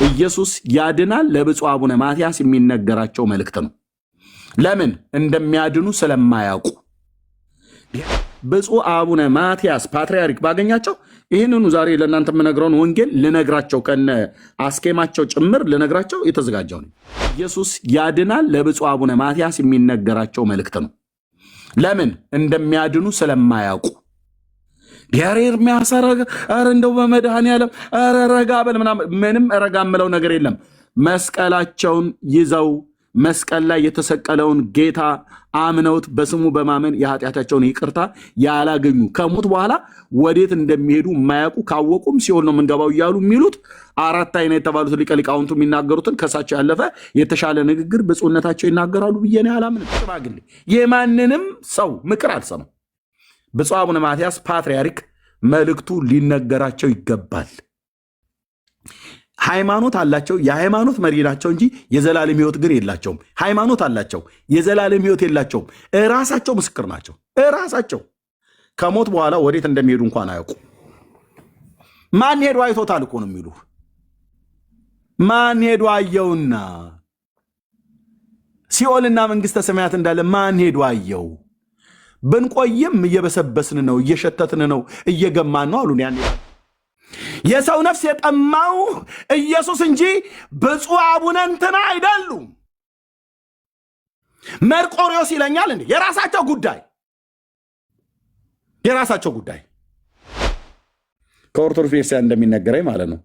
ኢየሱስ ያድናል ለብፁዕ አቡነ ማትያስ የሚነገራቸው መልእክት ነው። ለምን እንደሚያድኑ ስለማያውቁ ብፁዕ አቡነ ማትያስ ፓትርያርክ ባገኛቸው ይህንኑ ዛሬ ለእናንተ የምነግረውን ወንጌል ልነግራቸው ከነ አስኬማቸው ጭምር ልነግራቸው የተዘጋጀው ነው። ኢየሱስ ያድናል ለብፁዕ አቡነ ማትያስ የሚነገራቸው መልእክት ነው። ለምን እንደሚያድኑ ስለማያውቁ ኤርምያስ ኧረ እንደው በመድኃኔዓለም ኧረ ረጋ በል ምንም ረጋ የምለው ነገር የለም። መስቀላቸውን ይዘው መስቀል ላይ የተሰቀለውን ጌታ አምነውት በስሙ በማመን የኃጢአታቸውን ይቅርታ ያላገኙ ከሞት በኋላ ወዴት እንደሚሄዱ የማያውቁ ካወቁም ሲኦል ነው የምንገባው እያሉ የሚሉት አራት አይነት የተባሉት ሊቀ ሊቃውንቱ የሚናገሩትን ከሳቸው ያለፈ የተሻለ ንግግር ብፁዕነታቸው ይናገራሉ ብዬ እኔ አላምንም። ሽማግሌ የማንንም ሰው ምክር አልሰማም። ብፁዕ አቡነ ማትያስ ፓትርያርክ መልእክቱ ሊነገራቸው ይገባል። ሃይማኖት አላቸው፣ የሃይማኖት መሪ ናቸው እንጂ የዘላለም ሕይወት ግን የላቸውም። ሃይማኖት አላቸው፣ የዘላለም ሕይወት የላቸውም። እራሳቸው ምስክር ናቸው። እራሳቸው ከሞት በኋላ ወዴት እንደሚሄዱ እንኳን አያውቁ። ማን ሄዶ አይቶታል እኮ ነው የሚሉ። ማን ሄዶ አየውና ሲኦልና መንግሥተ ሰማያት እንዳለ ማን ሄዶ አየው? ብንቆይም እየበሰበስን ነው፣ እየሸተትን ነው፣ እየገማን ነው አሉን። ያን የሰው ነፍስ የጠማው ኢየሱስ እንጂ ብፁዕ አቡነ እንትና አይደሉም። መርቆሪዎስ ይለኛል እንዴ? የራሳቸው ጉዳይ፣ የራሳቸው ጉዳይ። ከኦርቶዶክስ ቤተክርስቲያን እንደሚነገረኝ ማለት ነው።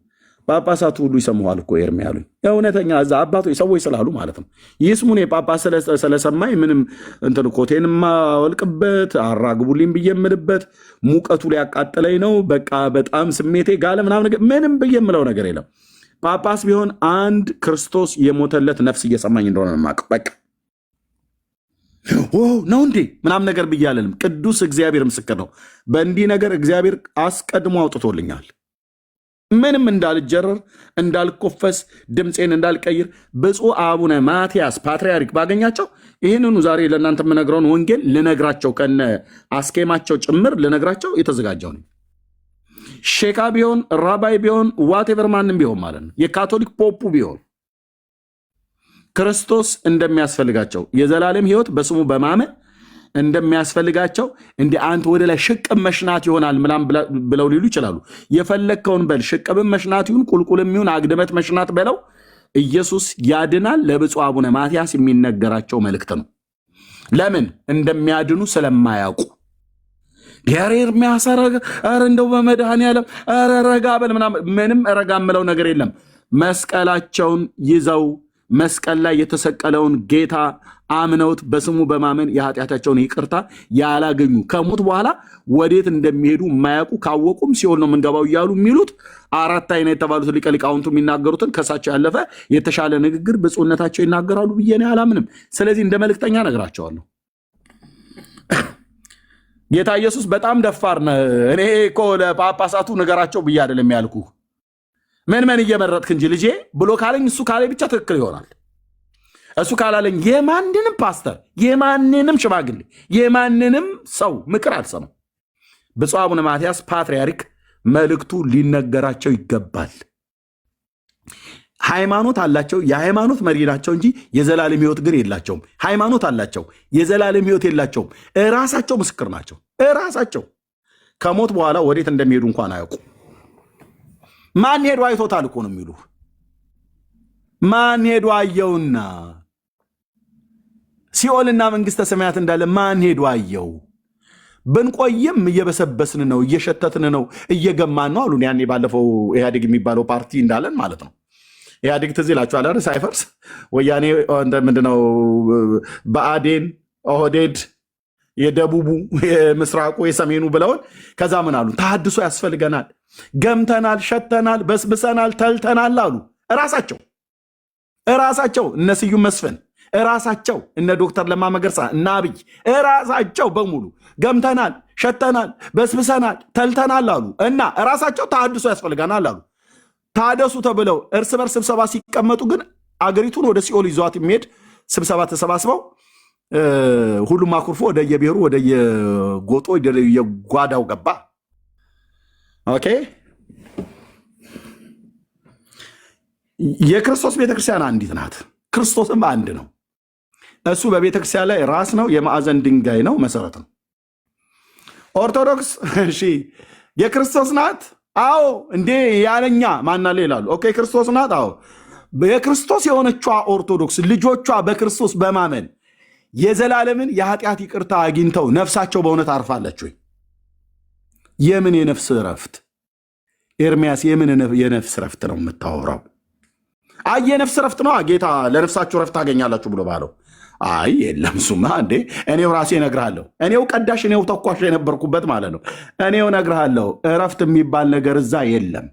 ጳጳሳቱ ሁሉ ይሰሙሃል እኮ ኤርሚ ያሉኝ እውነተኛ እዛ አባቶች ሰዎች ስላሉ ማለት ነው። ይስሙን ጳጳስ ስለሰማኝ ምንም እንትን ኮቴን ማወልቅበት አራግቡልኝ ብዬ የምልበት ሙቀቱ ሊያቃጥለኝ ነው። በቃ በጣም ስሜቴ ጋለ ምንም ብዬ የምለው ነገር የለም። ጳጳስ ቢሆን አንድ ክርስቶስ የሞተለት ነፍስ እየሰማኝ እንደሆነ የማውቀው በቃ ነው እንዴ ምናምን ነገር ብዬ አልልም። ቅዱስ እግዚአብሔር ምስክር ነው። በእንዲህ ነገር እግዚአብሔር አስቀድሞ አውጥቶልኛል። ምንም እንዳልጀረር እንዳልኮፈስ ድምፄን እንዳልቀይር ብፁዕ አቡነ ማትያስ ፓትርያርክ ባገኛቸው ይህንኑ ዛሬ ለእናንተ የምነግረውን ወንጌል ልነግራቸው ከነ አስኬማቸው ጭምር ልነግራቸው የተዘጋጀው ነው። ሼካ ቢሆን ራባይ ቢሆን ዋቴቨር ማንም ቢሆን ማለት ነው የካቶሊክ ፖፑ ቢሆን ክርስቶስ እንደሚያስፈልጋቸው የዘላለም ሕይወት በስሙ በማመን እንደሚያስፈልጋቸው እንደ አንተ ወደ ላይ ሽቅብ መሽናት ይሆናል ምናምን ብለው ሊሉ ይችላሉ። የፈለግከውን በል፣ ሽቅብም መሽናት ይሁን ቁልቁልም ይሁን አግድመት መሽናት በለው። ኢየሱስ ያድናል ለብፁዕ አቡነ ማትያስ የሚነገራቸው መልእክት ነው። ለምን እንደሚያድኑ ስለማያውቁ ኤርምያስ ኧረ እንደው በመድኃኔዓለም ኧረ ረጋ በል ምንም ረጋ የምለው ነገር የለም። መስቀላቸውን ይዘው መስቀል ላይ የተሰቀለውን ጌታ አምነውት በስሙ በማመን የኃጢአታቸውን ይቅርታ ያላገኙ ከሞት በኋላ ወዴት እንደሚሄዱ የማያውቁ ካወቁም ሲኦል ነው የምንገባው እያሉ የሚሉት አራት አይነት የተባሉት ሊቀ ሊቃውንቱ የሚናገሩትን ከሳቸው ያለፈ የተሻለ ንግግር ብፁዕነታቸው ይናገራሉ ብዬ እኔ አላምንም። ስለዚህ እንደ መልእክተኛ ነግራቸዋለሁ። ጌታ ኢየሱስ በጣም ደፋር ነው። እኔ እኮ ለጳጳሳቱ ነገራቸው ብዬ አይደለም ያልኩ ምን እየመረጥክ እንጂ ልጄ ብሎ ካለኝ እሱ ካለኝ ብቻ ትክክል ይሆናል። እሱ ካላለኝ የማንንም ፓስተር የማንንም ሽማግሌ የማንንም ሰው ምክር አልሰማም። ብፁዕ አቡነ ማትያስ ፓትርያርክ መልእክቱ ሊነገራቸው ይገባል። ሃይማኖት አላቸው፣ የሃይማኖት መሪ ናቸው እንጂ የዘላለም ሕይወት ግን የላቸውም። ሃይማኖት አላቸው፣ የዘላለም ሕይወት የላቸውም። እራሳቸው ምስክር ናቸው። እራሳቸው ከሞት በኋላ ወዴት እንደሚሄዱ እንኳን አያውቁ። ማን ሄዶ አይቶታል እኮ ነው የሚሉ። ማን ሄዶ አየውና ሲኦልና መንግሥተ ሰማያት እንዳለ ማን ሄዶ አየው? ብንቆይም እየበሰበስን ነው፣ እየሸተትን ነው፣ እየገማን ነው አሉን። ያኔ ባለፈው ኢህአዴግ የሚባለው ፓርቲ እንዳለን ማለት ነው። ኢህአዴግ ትዝ ይላችኋል አይደል? ሳይፈርስ ወያኔ ምንድነው ብአዴን፣ ኦህዴድ፣ የደቡቡ፣ የምስራቁ፣ የሰሜኑ ብለውን ከዛ ምን አሉ? ተሐድሶ ያስፈልገናል፣ ገምተናል፣ ሸተናል፣ በስብሰናል፣ ተልተናል አሉ። እራሳቸው እነ ስዩም መስፍን እራሳቸው እነ ዶክተር ለማ መገርሳ እነ አብይ እራሳቸው በሙሉ ገምተናል፣ ሸተናል፣ በስብሰናል፣ ተልተናል አሉ እና እራሳቸው ተሐድሶ ያስፈልገናል አሉ። ታደሱ ተብለው እርስ በርስ ስብሰባ ሲቀመጡ ግን አገሪቱን ወደ ሲኦል ይዟት የሚሄድ ስብሰባ ተሰባስበው ሁሉም አኩርፎ ወደ የብሔሩ ወደ የጎጦ ወደ የጓዳው ገባ። ኦኬ የክርስቶስ ቤተክርስቲያን አንዲት ናት። ክርስቶስም አንድ ነው። እሱ በቤተክርስቲያን ላይ ራስ ነው፣ የማዕዘን ድንጋይ ነው፣ መሰረት ነው። ኦርቶዶክስ እሺ የክርስቶስ ናት። አዎ እንዴ ያለኛ ማናለ ይላሉ። ኦኬ ክርስቶስ ናት። አዎ የክርስቶስ የሆነችዋ ኦርቶዶክስ ልጆቿ በክርስቶስ በማመን የዘላለምን የኃጢአት ይቅርታ አግኝተው ነፍሳቸው በእውነት አርፋለች ወይ? የምን የነፍስ ረፍት ኤርሚያስ? የምን የነፍስ ረፍት ነው የምታወራው? አይ የነፍስ ረፍት ነው ጌታ ለነፍሳችሁ ረፍት ታገኛላችሁ ብሎ ባለው። አይ የለም እሱማ እንዴ እኔው ራሴ እነግርሃለሁ። እኔው ቀዳሽ እኔው ተኳሽ የነበርኩበት ማለት ነው። እኔው እነግርሃለሁ እረፍት የሚባል ነገር እዛ የለም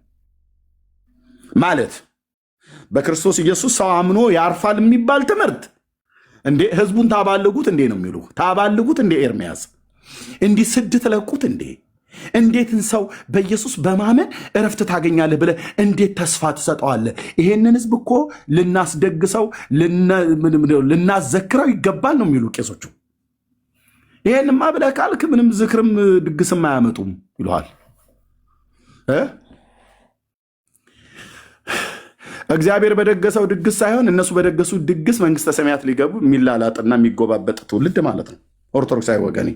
ማለት በክርስቶስ ኢየሱስ ሰው አምኖ ያርፋል የሚባል ትምህርት እንዴ ህዝቡን ታባልጉት እንዴ ነው የሚሉ ታባልጉት እንዴ ኤርሚያስ እንዲህ ስድ ትለቁት እንዴ? እንዴትን ሰው በኢየሱስ በማመን እረፍት ታገኛለህ ብለህ እንዴት ተስፋ ትሰጠዋለህ? ይሄንን ህዝብ እኮ ልናስደግሰው ልናዘክረው ይገባል ነው የሚሉ ቄሶቹ። ይሄንማ ብለህ ካልክ ምንም ዝክርም ድግስም አያመጡም ይለዋል። እግዚአብሔር በደገሰው ድግስ ሳይሆን እነሱ በደገሱ ድግስ መንግስተ ሰማያት ሊገቡ የሚላላጥና የሚጎባበጥ ትውልድ ማለት ነው። ኦርቶዶክሳዊ ወገኔ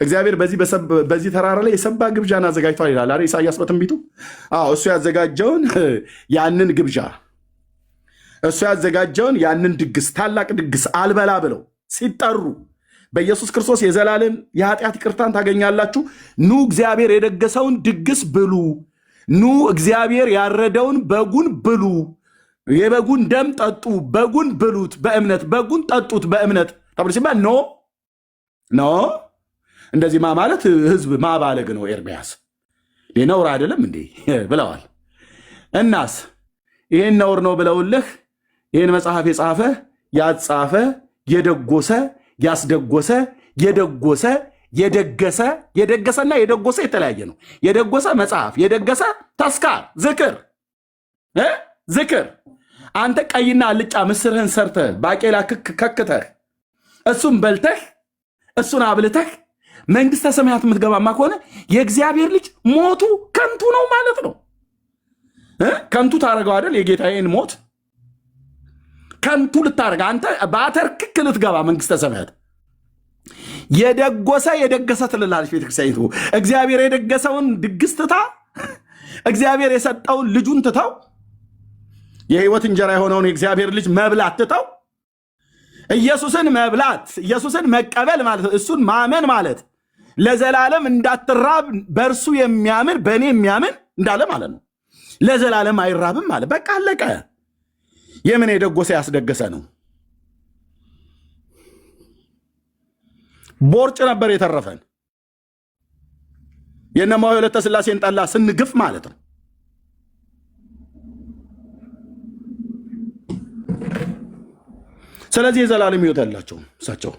እግዚአብሔር በዚህ ተራራ ላይ የሰባ ግብዣን አዘጋጅቷል ይላል አይደል ኢሳይያስ በትንቢቱ። እሱ ያዘጋጀውን ያንን ግብዣ እሱ ያዘጋጀውን ያንን ድግስ ታላቅ ድግስ አልበላ ብለው ሲጠሩ በኢየሱስ ክርስቶስ የዘላለም የኃጢአት ይቅርታን ታገኛላችሁ፣ ኑ እግዚአብሔር የደገሰውን ድግስ ብሉ፣ ኑ እግዚአብሔር ያረደውን በጉን ብሉ፣ የበጉን ደም ጠጡ፣ በጉን ብሉት በእምነት በጉን ጠጡት በእምነት ተብሎ ሲባል ኖ እንደዚህ ማለት ህዝብ ማባለግ ነው። ኤርሚያስ ነውር አይደለም እንዴ ብለዋል። እናስ ይህን ነውር ነው ብለውልህ ይህን መጽሐፍ የጻፈ ያጻፈ የደጎሰ ያስደጎሰ የደጎሰ የደገሰና የደጎሰ የተለያየ ነው። የደጎሰ መጽሐፍ፣ የደገሰ ተስካር፣ ዝክር። አንተ ቀይና አልጫ ምስርህን ሰርተህ ባቄላ ከክተህ እሱን በልተህ እሱን አብልተህ መንግስተ ሰማያት የምትገባማ ከሆነ የእግዚአብሔር ልጅ ሞቱ ከንቱ ነው ማለት ነው። ከንቱ ታደርገው አይደል? የጌታዬን ሞት ከንቱ ልታደርግ አንተ በአተርክክ ልትገባ መንግስተ ሰማያት። የደገሰ ትልላለች ቤተክርስቲያኒቱ። እግዚአብሔር የደገሰውን ድግስ ትታ እግዚአብሔር የሰጠውን ልጁን ትተው የህይወት እንጀራ የሆነውን የእግዚአብሔር ልጅ መብላት ትተው ኢየሱስን መብላት ኢየሱስን መቀበል ማለት እሱን ማመን ማለት ለዘላለም እንዳትራብ በእርሱ የሚያምን በእኔ የሚያምን እንዳለ ማለት ነው። ለዘላለም አይራብም ማለት በቃ አለቀ። የምን የደጎሰ ያስደገሰ ነው? ቦርጭ ነበር የተረፈን የነማዊ ወለተ ስላሴን ጠላ ስንግፍ ማለት ነው። ስለዚህ የዘላለም ሕይወት ያላቸው እሳቸው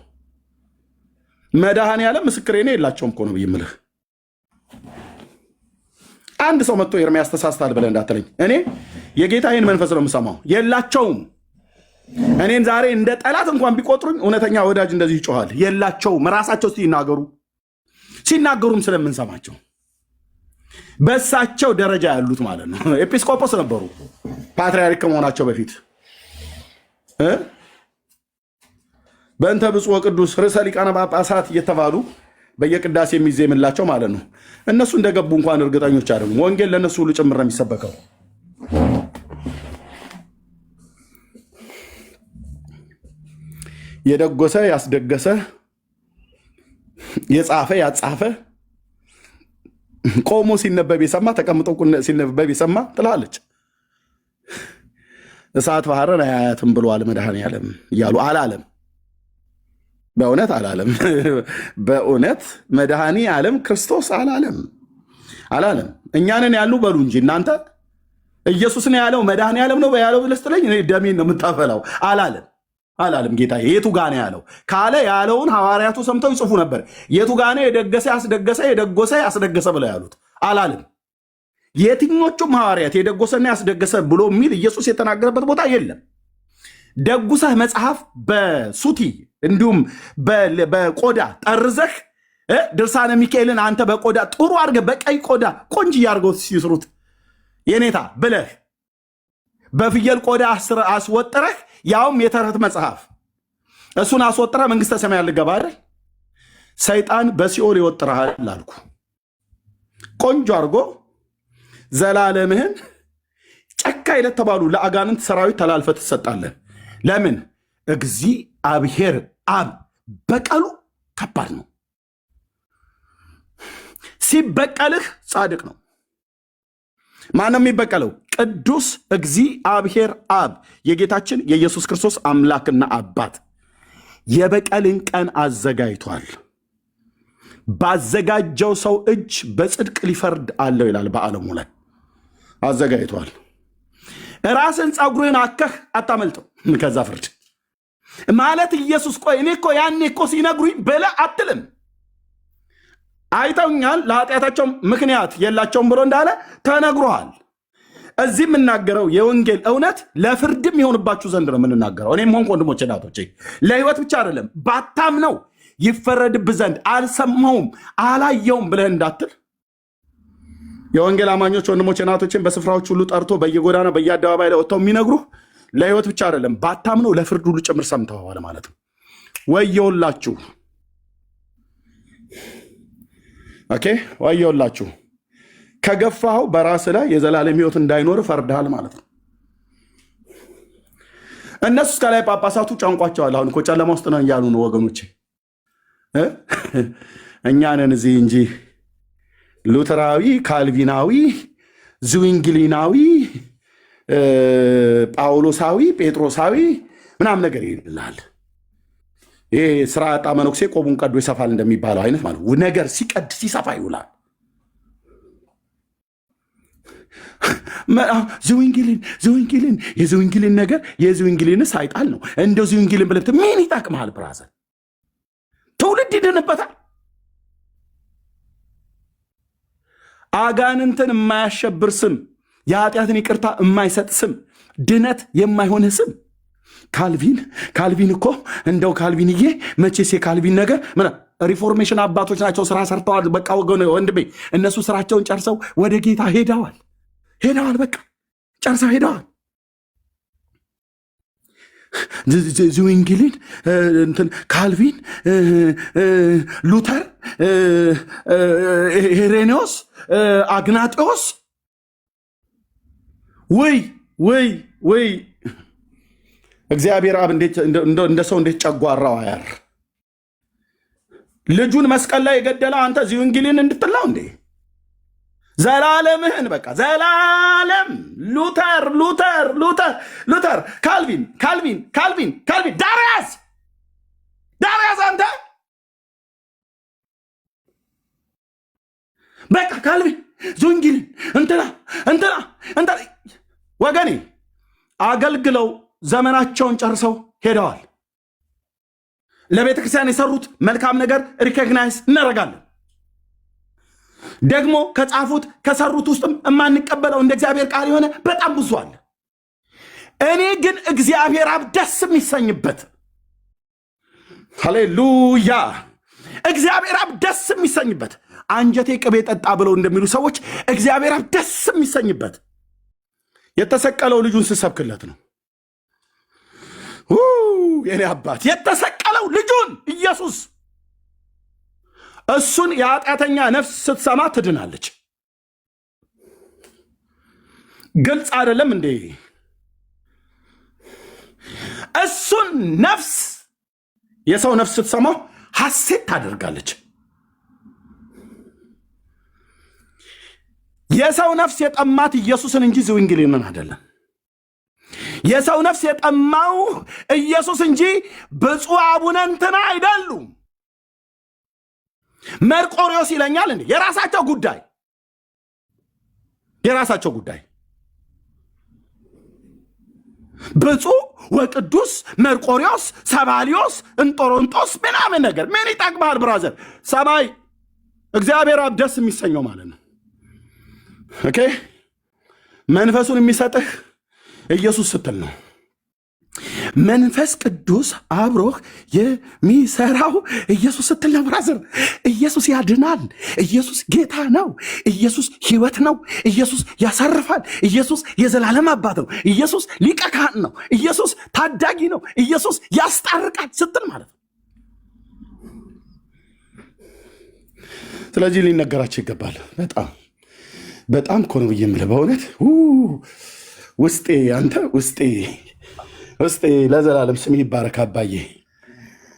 መድኃኔ ዓለም ምስክሬ ነው የላቸውም እኮ ነው የምልህ። አንድ ሰው መጥቶ ኤርምያስ ተሳስታል ብለህ እንዳትለኝ። እኔ የጌታዬን መንፈስ ነው የምሰማው። የላቸውም። እኔን ዛሬ እንደ ጠላት እንኳን ቢቆጥሩኝ እውነተኛ ወዳጅ እንደዚህ ይጮሃል። የላቸውም። ራሳቸው ሲናገሩም ስለምንሰማቸው በእሳቸው ደረጃ ያሉት ማለት ነው። ኤጲስቆጶስ ነበሩ ፓትርያርክ ከመሆናቸው በፊት በእንተ ብፁዕ ወቅዱስ ርዕሰ ሊቃነ ጳጳሳት እየተባሉ በየቅዳሴ የሚዜምላቸው ማለት ነው። እነሱ እንደገቡ እንኳን እርግጠኞች አይደሉም። ወንጌል ለእነሱ ሁሉ ጭምር ነው የሚሰበከው። የደጎሰ ያስደገሰ የጻፈ ያጻፈ ቆሞ ሲነበብ የሰማ ተቀምጦ ሲነበብ የሰማ ትላለች። እሳት ባህርን አያያትም ብሏል መድኃኔዓለም እያሉ አላለም። በእውነት አላለም። በእውነት መድኃኔዓለም ክርስቶስ አላለም። እኛንን ያሉ በሉ እንጂ እናንተ ኢየሱስን ያለው መድኃኔዓለም ነው ያለው ብለህ ስትለኝ እኔ ደሜን ነው የምታፈላው። አላለም ጌታ። የቱ ጋር ነው ያለው ካለ ያለውን ሐዋርያቱ ሰምተው ይጽፉ ነበር። የቱ ጋር ነው የደገሰ ያስደገሰ የደጎሰ ያስደገሰ ብለው ያሉት? አላለም። የትኞቹም ሐዋርያት የደጎሰና ያስደገሰ ብሎ የሚል ኢየሱስ የተናገረበት ቦታ የለም። ደጉሰህ መጽሐፍ በሱቲ እንዲሁም በቆዳ ጠርዘህ ድርሳነ ሚካኤልን አንተ በቆዳ ጥሩ አድርገህ በቀይ ቆዳ ቆንጅዬ አድርገው ሲስሩት የኔታ ብለህ በፍየል ቆዳ አስወጥረህ ያውም የተረት መጽሐፍ እሱን አስወጥረህ መንግስተ ሰማያት ልገባ አይደል? ሰይጣን በሲኦል ይወጥረሃል አልኩ። ቆንጆ አድርጎ ዘላለምህን ጨካኝ ለተባሉ ለአጋንንት ሰራዊት ተላልፈህ ትሰጣለህ። ለምን? እግዚአብሔር አብ በቀሉ ከባድ ነው። ሲበቀልህ ጻድቅ ነው። ማነው የሚበቀለው? ቅዱስ እግዚአብሔር አብ የጌታችን የኢየሱስ ክርስቶስ አምላክና አባት የበቀልን ቀን አዘጋጅቷል። ባዘጋጀው ሰው እጅ በጽድቅ ሊፈርድ አለው ይላል። በዓለሙ ላይ አዘጋጅቷል። ራስን ፀጉርህን አከህ አታመልጠው ከዛ ፍርድ ማለት ኢየሱስ ቆይ እኔ እኮ ያኔ እኮ ሲነግሩኝ ብለህ አትልም። አይተውኛል ለኃጢአታቸው ምክንያት የላቸውም ብሎ እንዳለ ተነግሮሃል። እዚህ የምናገረው የወንጌል እውነት ለፍርድም የሆንባችሁ ዘንድ ነው የምንናገረው። እኔም ሆንኩ ወንድሞቼ እናቶቼ፣ ለህይወት ብቻ አይደለም። ባታምነው ይፈረድብህ ዘንድ አልሰማውም አላየውም ብለህ እንዳትል የወንጌል አማኞች ወንድሞቼ እናቶችን በስፍራዎች ሁሉ ጠርቶ በየጎዳና በየአደባባይ ላይ ወጥተው የሚነግሩህ ለህይወት ብቻ አይደለም፣ ባታምነው ለፍርድ ሁሉ ጭምር ሰምተዋል ማለት ነው። ወየውላችሁ፣ ኦኬ፣ ወየውላችሁ። ከገፋኸው በራስ ላይ የዘላለም ህይወት እንዳይኖር ፈርድሃል ማለት ነው። እነሱ እስከ ላይ ጳጳሳቱ ጨንቋቸዋል። አሁን እኮ ጨለማ ውስጥ ነው እያሉ ነው ወገኖቼ። እኛ ነን እዚህ እንጂ ሉተራዊ፣ ካልቪናዊ፣ ዝዊንግሊናዊ፣ ጳውሎሳዊ፣ ጴጥሮሳዊ ምናምን ነገር ይላል። ይሄ ስራ አጣ መነኩሴ ቆቡን ቀዶ ይሰፋል እንደሚባለው አይነት ማለት ነገር ሲቀድ ሲሰፋ ይውላል። ዝዊንግሊን የዝዊንግሊን ነገር የዝዊንግሊን ሳይጣል ነው። እንደው ዝዊንግሊን ብለህ ምን ይጠቅምሃል ብራዘር? ትውልድ ይድንበታል። አጋንንትን የማያሸብር ስም፣ የኃጢአትን ይቅርታ የማይሰጥ ስም፣ ድነት የማይሆንህ ስም ካልቪን እኮ እንደው ካልቪንዬ መቼስ የካልቪን ነገር ሪፎርሜሽን አባቶች ናቸው፣ ስራ ሰርተዋል። በቃ ወንድሜ እነሱ ስራቸውን ጨርሰው ወደ ጌታ ሄደዋል። በቃ ጨርሰው ሄደዋል። ዝዊንግሊን፣ ካልቪን፣ ሉተር፣ ሄሬኔዎስ፣ አግናጢዎስ ወይ እግዚአብሔር አብ እንደ ሰው እንዴት ጨጓራው አያር? ልጁን መስቀል ላይ የገደለው አንተ ዝዊንግሊን እንድትለው እንዴ? ዘላለምህን በቃ ዘላለም ሉተር፣ ካልቪን፣ ዳርያስ አንተ በቃ ካልቪን፣ ዝዊንግሊን እንትና ወገኔ አገልግለው ዘመናቸውን ጨርሰው ሄደዋል። ለቤተ ክርስቲያን የሰሩት መልካም ነገር ሪኮግናይዝ እናደርጋለን። ደግሞ ከጻፉት ከሰሩት ውስጥም የማንቀበለው እንደ እግዚአብሔር ቃል የሆነ በጣም ብዙ አለ። እኔ ግን እግዚአብሔር አብ ደስ የሚሰኝበት ሃሌሉያ፣ እግዚአብሔር አብ ደስ የሚሰኝበት አንጀቴ ቅቤ ጠጣ ብለው እንደሚሉ ሰዎች እግዚአብሔር አብ ደስ የሚሰኝበት የተሰቀለው ልጁን ስሰብክለት ነው። የኔ አባት የተሰቀለው ልጁን ኢየሱስ፣ እሱን የኃጢአተኛ ነፍስ ስትሰማ ትድናለች። ግልጽ አይደለም እንዴ? እሱን ነፍስ የሰው ነፍስ ስትሰማው ሐሴት ታደርጋለች። የሰው ነፍስ የጠማት ኢየሱስን እንጂ ዝዊንግሊንን አይደለም። የሰው ነፍስ የጠማው ኢየሱስ እንጂ ብፁዕ አቡነ እንትና አይደሉም። መርቆሪዎስ ይለኛል እንዴ? የራሳቸው ጉዳይ። ብፁዕ ወቅዱስ መርቆሪዎስ፣ ሰባሊዮስ፣ እንጦሮንጦስ ምናምን ነገር ምን ይጠቅማል ብራዘር? ሰማይ እግዚአብሔር አብ ደስ የሚሰኘው ማለት ነው። ኦኬ፣ መንፈሱን የሚሰጥህ ኢየሱስ ስትል ነው። መንፈስ ቅዱስ አብሮህ የሚሰራው ኢየሱስ ስትል ነው። ብራዘር ኢየሱስ ያድናል። ኢየሱስ ጌታ ነው። ኢየሱስ ሕይወት ነው። ኢየሱስ ያሳርፋል። ኢየሱስ የዘላለም አባት ነው። ኢየሱስ ሊቀ ካህን ነው። ኢየሱስ ታዳጊ ነው። ኢየሱስ ያስታርቃል ስትል ማለት ነው። ስለዚህ ሊነገራቸው ይገባል። በጣም እኮ ነው ብዬ የምልህ በእውነት ውስጤ አንተ ውስጤ ለዘላለም ስም ይባረክ አባዬ።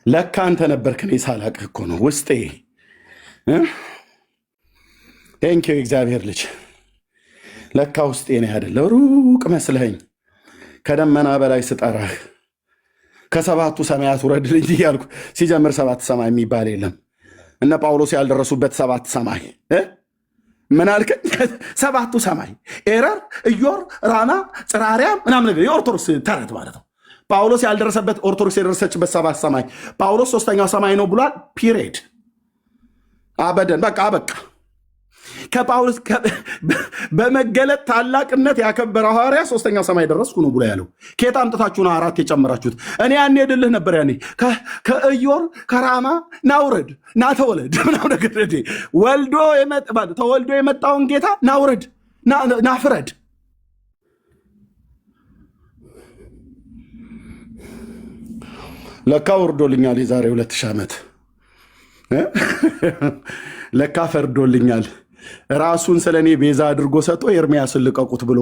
ለካ አንተ ነበርክ እኔ ሳላቅህ እኮ ነው ውስጤ። ቴንኪው እግዚአብሔር ልጅ። ለካ ውስጤ ነው ያደለው። ሩቅ መስለኸኝ ከደመና በላይ ስጠራህ ከሰባቱ ሰማያት ውረድልኝ እያልኩ ሲጀምር ሰባት ሰማይ የሚባል የለም። እነ ጳውሎስ ያልደረሱበት ሰባት ሰማይ ምን አልከኝ? ሰባቱ ሰማይ ኤረር፣ ኢዮር፣ ራማ፣ ጽራሪያም ምናምን ነገር የኦርቶዶክስ ተረት ማለት ነው። ጳውሎስ ያልደረሰበት ኦርቶዶክስ የደረሰችበት ሰባት ሰማይ ጳውሎስ ሶስተኛው ሰማይ ነው ብሏል። ፒሪየድ አበደን በቃ አበቃ። ከጳውሎስ በመገለጥ ታላቅነት ያከበረው ሐዋርያ ሶስተኛው ሰማይ ደረስኩ ነው ብሎ ያለው። ከየት አምጥታችሁ ነው አራት የጨመራችሁት? እኔ ያኔ ድልህ ነበር። ያኔ ከኢዮር ከራማ ናውረድ ናተወለድ ምናምን ነገር ተወልዶ የመጣውን ጌታ ናውረድ ናፍረድ። ለካ ወርዶልኛል የዛሬ 2000 ዓመት ለካ ፈርዶልኛል። ራሱን ስለ እኔ ቤዛ አድርጎ ሰጥቶ ኤርምያስን ልቀቁት ብሎ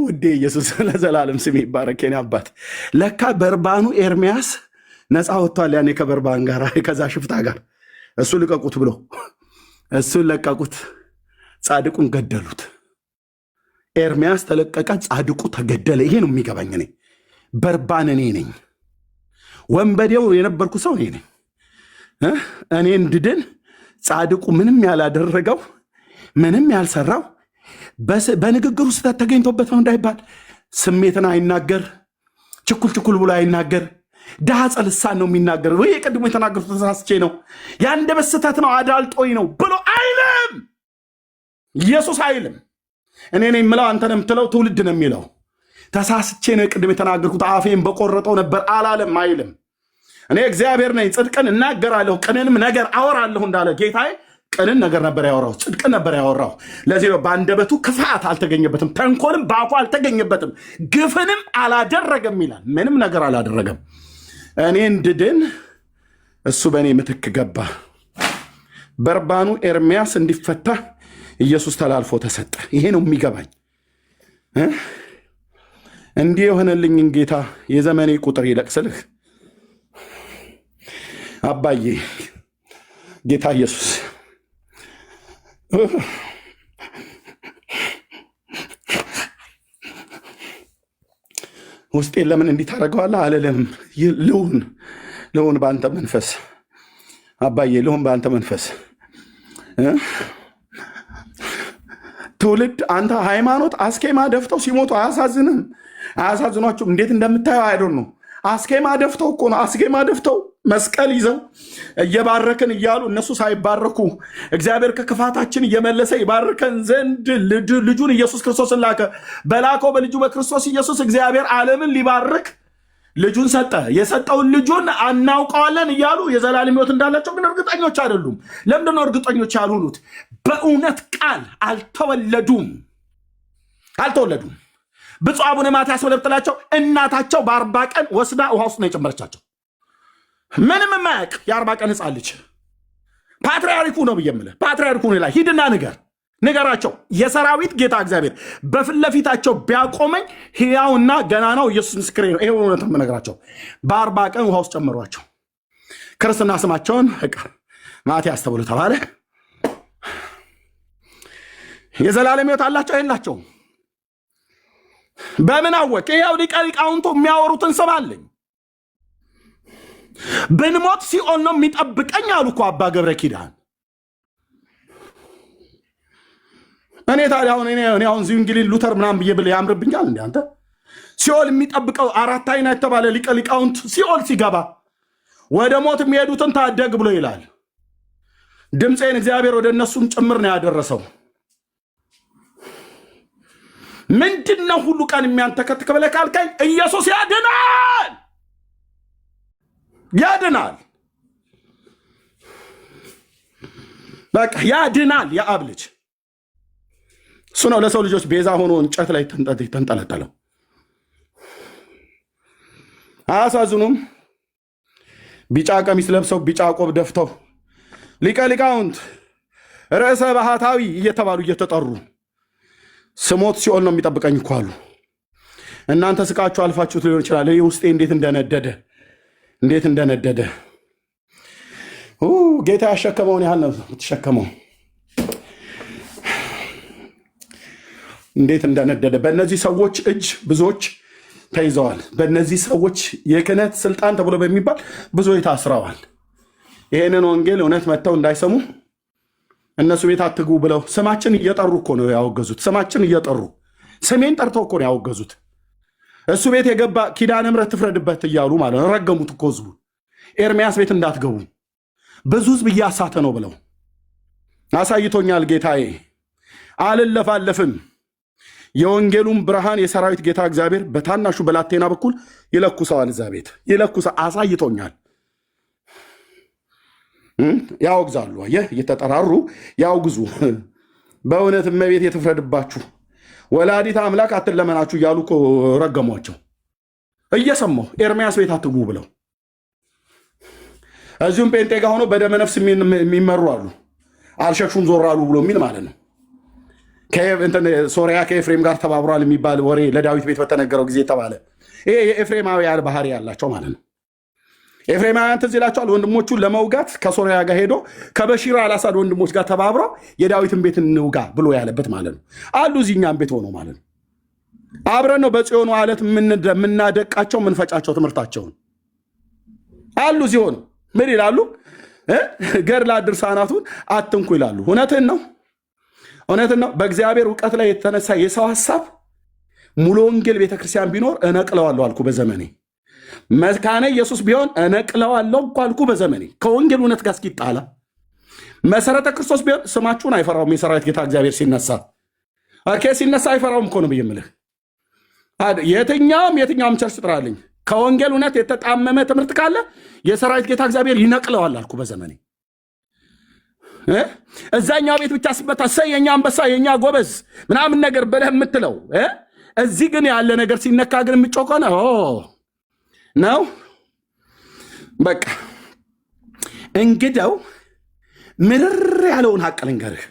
ውዴ ኢየሱስ ለዘላለም ስም ይባረክ የኔ አባት። ለካ በርባኑ ኤርምያስ ነፃ ወጥቷል። ያኔ ከበርባን ጋር ከዛ ሽፍታ ጋር እሱ ልቀቁት ብሎ እሱን ለቀቁት። ጻድቁን ገደሉት። ኤርምያስ ተለቀቀ፣ ጻድቁ ተገደለ። ይሄ ነው የሚገባኝ። እኔ በርባን እኔ ነኝ። ወንበዴው የነበርኩ ሰው እኔ ነኝ። እኔ እንድድን ጻድቁ ምንም ያላደረገው ምንም ያልሰራው በንግግሩ ስህተት ተገኝቶበት ነው እንዳይባል ስሜትን አይናገር፣ ችኩል ብሎ አይናገር። ዳጸ ልሳን ነው የሚናገር። ወይ የቀድሞ የተናገሩት ተሳስቼ ነው የአንደበት ስህተት ነው አዳልጦኝ ነው ብሎ አይልም። ኢየሱስ አይልም። እኔ ነኝ የምለው አንተ ነው የምትለው፣ ትውልድ ነው የሚለው። ተሳስቼ ነው ቅድም የተናገርኩት አፌን በቆረጠው ነበር አላለም፣ አይልም። እኔ እግዚአብሔር ነኝ፣ ጽድቅን እናገራለሁ፣ ቅንንም ነገር አወራለሁ እንዳለ ጌታዬ ቅንን ነገር ነበር ያወራው፣ ጽድቅን ነበር ያወራው። ለዚህ ነው በአንደበቱ ክፋት አልተገኘበትም፣ ተንኮልም በአፉ አልተገኘበትም፣ ግፍንም አላደረገም ይላል። ምንም ነገር አላደረገም። እኔ እንድድን እሱ በእኔ ምትክ ገባ። በርባኑ ኤርምያስ እንዲፈታ ኢየሱስ ተላልፎ ተሰጠ። ይሄ ነው የሚገባኝ። እንዲህ የሆነልኝን ጌታ የዘመኔ ቁጥር ይለቅስልህ አባዬ ጌታ ኢየሱስ። ውስጤን ለምን እንዲህ ታደርገዋለህ አልልም። ልሁን በአንተ መንፈስ አባዬ፣ ልሁን በአንተ መንፈስ። ትውልድ አንተ ሃይማኖት አስኬማ ደፍተው ሲሞቱ አያሳዝንም? አያሳዝኗችሁም? እንዴት እንደምታየው አይዶን ነው። አስኬማ ደፍተው እኮ ነው። አስኬማ ደፍተው መስቀል ይዘው እየባረክን እያሉ እነሱ ሳይባረኩ እግዚአብሔር ከክፋታችን እየመለሰ ይባርከን ዘንድ ልጁን ኢየሱስ ክርስቶስን ላከ። በላከው በልጁ በክርስቶስ ኢየሱስ እግዚአብሔር ዓለምን ሊባርክ ልጁን ሰጠ። የሰጠውን ልጁን አናውቀዋለን እያሉ የዘላለም ሕይወት እንዳላቸው ግን እርግጠኞች አይደሉም። ለምንድን ነው እርግጠኞች ያልሆኑት? በእውነት ቃል አልተወለዱም። ብፁዕ አቡነ ማትያስ ብለብጥላቸው እናታቸው በ40 ቀን ወስዳ ውሃ ውስጥ ነው የጨመረቻቸው። ምንም የማያውቅ የ40 ቀን ሕፃን ልጅ ፓትርያርኩ ነው ብዬ የምልህ ፓትርያርኩ ነው ላይ ሂድና ንገራቸው። የሰራዊት ጌታ እግዚአብሔር በፊት ለፊታቸው ቢያቆመኝ ሕያውና ገናናው ኢየሱስ ምስክሬ ነው። ይሄ እውነት የምነግራቸው። በ40 ቀን ውሃ ውስጥ ጨመሯቸው። ክርስትና ስማቸውን ማትያስ ተብሎ ተባለ። የዘላለም ሕይወት አላቸው የላቸውም? በምን አወቅ? ይኸው ሊቀ ሊቃውንቱ የሚያወሩትን ስማለኝ። ብንሞት ሲኦል ነው የሚጠብቀኝ አሉ እኮ አባ ገብረ ኪዳን። እኔ ታዲያ አሁን እዚሁ እንግሊዝ ሉተር ምናምን ብዬ ብለህ ያምርብኛል እንደ አንተ? ሲኦል የሚጠብቀው አራት አይና የተባለ ሊቀ ሊቃውንት ሲኦል ሲገባ ወደ ሞት የሚሄዱትን ታደግ ብሎ ይላል። ድምፄን እግዚአብሔር ወደ እነሱም ጭምር ነው ያደረሰው። ምንድነው ሁሉ ቀን የሚያንተከትክ ብለህ ካልከኝ ኢየሱስ ያድናል ያድናል በቃ ያድናል የአብ ልጅ እሱ ነው ለሰው ልጆች ቤዛ ሆኖ እንጨት ላይ ተንጠለጠለው አያሳዝኑም ቢጫ ቀሚስ ለብሰው ቢጫ ቆብ ደፍተው ሊቀ ሊቃውንት ርዕሰ ባህታዊ እየተባሉ እየተጠሩ ስሞት ሲኦል ነው የሚጠብቀኝ እኮ አሉ እናንተ ስቃችሁ አልፋችሁት ሊሆን ይችላል ይህ ውስጤ እንዴት እንደነደደ ጌታ ያሸከመውን ያህል ነው የምትሸከመው እንዴት እንደነደደ በእነዚህ ሰዎች እጅ ብዙዎች ተይዘዋል በእነዚህ ሰዎች የክህነት ስልጣን ተብሎ በሚባል ብዙዎች ታስረዋል ይሄንን ወንጌል እውነት መጥተው እንዳይሰሙ እነሱ ቤት አትግቡ ብለው ስማችን እየጠሩ እኮ ነው ያወገዙት ስማችን እየጠሩ ስሜን ጠርተው እኮ ነው ያወገዙት እሱ ቤት የገባ ኪዳነ ምሕረት ትፍረድበት እያሉ ማለት ነው ረገሙት እኮ ህዝቡ ኤርሚያስ ቤት እንዳትገቡ ብዙ ህዝብ እያሳተ ነው ብለው አሳይቶኛል ጌታዬ አልለፋለፍም የወንጌሉን ብርሃን የሰራዊት ጌታ እግዚአብሔር በታናሹ በላቴና በኩል ይለኩሰዋል እዛ ቤት አሳይቶኛል ያወግዛሉ አየህ እየተጠራሩ ያውግዙ በእውነት እመቤት የተፍረድባችሁ ወላዲት አምላክ አትለመናችሁ እያሉ እኮ ረገሟቸው እየሰማሁ ኤርሚያስ ቤት አትግቡ ብለው እዚሁም ጴንጤ ጋር ሆኖ በደመ ነፍስ የሚመሩ አሉ አልሸሹም ዞር አሉ ብሎ የሚል ማለት ነው ሶሪያ ከኤፍሬም ጋር ተባብሯል የሚባል ወሬ ለዳዊት ቤት በተነገረው ጊዜ ተባለ ይሄ የኤፍሬማውያን ባህሪ ያላቸው ማለት ነው ኤፍሬማውያን ትዝ ይላቸዋል ወንድሞቹን ለመውጋት ከሶሪያ ጋር ሄዶ ከበሺር አልአሳድ ወንድሞች ጋር ተባብረው የዳዊትን ቤት እንውጋ ብሎ ያለበት ማለት ነው አሉ እዚህኛም ቤት ሆኖ ማለት ነው አብረን ነው በጽዮኑ ዓለት የምናደቃቸው የምንፈጫቸው ትምህርታቸውን አሉ ሲሆኑ ምን ይላሉ ገድለ ድርሳናቱን አትንኩ ይላሉ እውነትን ነው በእግዚአብሔር እውቀት ላይ የተነሳ የሰው ሐሳብ ሙሉ ወንጌል ቤተክርስቲያን ቢኖር እነቅለዋለሁ አልኩ በዘመኔ መካነ ኢየሱስ ቢሆን እነቅለዋለሁ አልኩ በዘመኔ ከወንጌል እውነት ጋር እስኪጣላ መሰረተ ክርስቶስ ቢሆን ስማችሁን አይፈራውም የሰራዊት ጌታ እግዚአብሔር ሲነሳ ሲነሳ አይፈራውም እኮ ነው ብዬምልህ የትኛውም ቸርች ጥራልኝ ከወንጌል እውነት የተጣመመ ትምህርት ካለ የሰራዊት ጌታ እግዚአብሔር ይነቅለዋል አልኩ በዘመኔ እዛኛው ቤት ብቻ ሲመታ የኛ አንበሳ የኛ ጎበዝ ምናምን ነገር ብለህ የምትለው እዚህ ግን ያለ ነገር ሲነካ ግን የምጮህ ነው በቃ እንግዲያው ምርር ያለውን ሐቅ ልንገርህ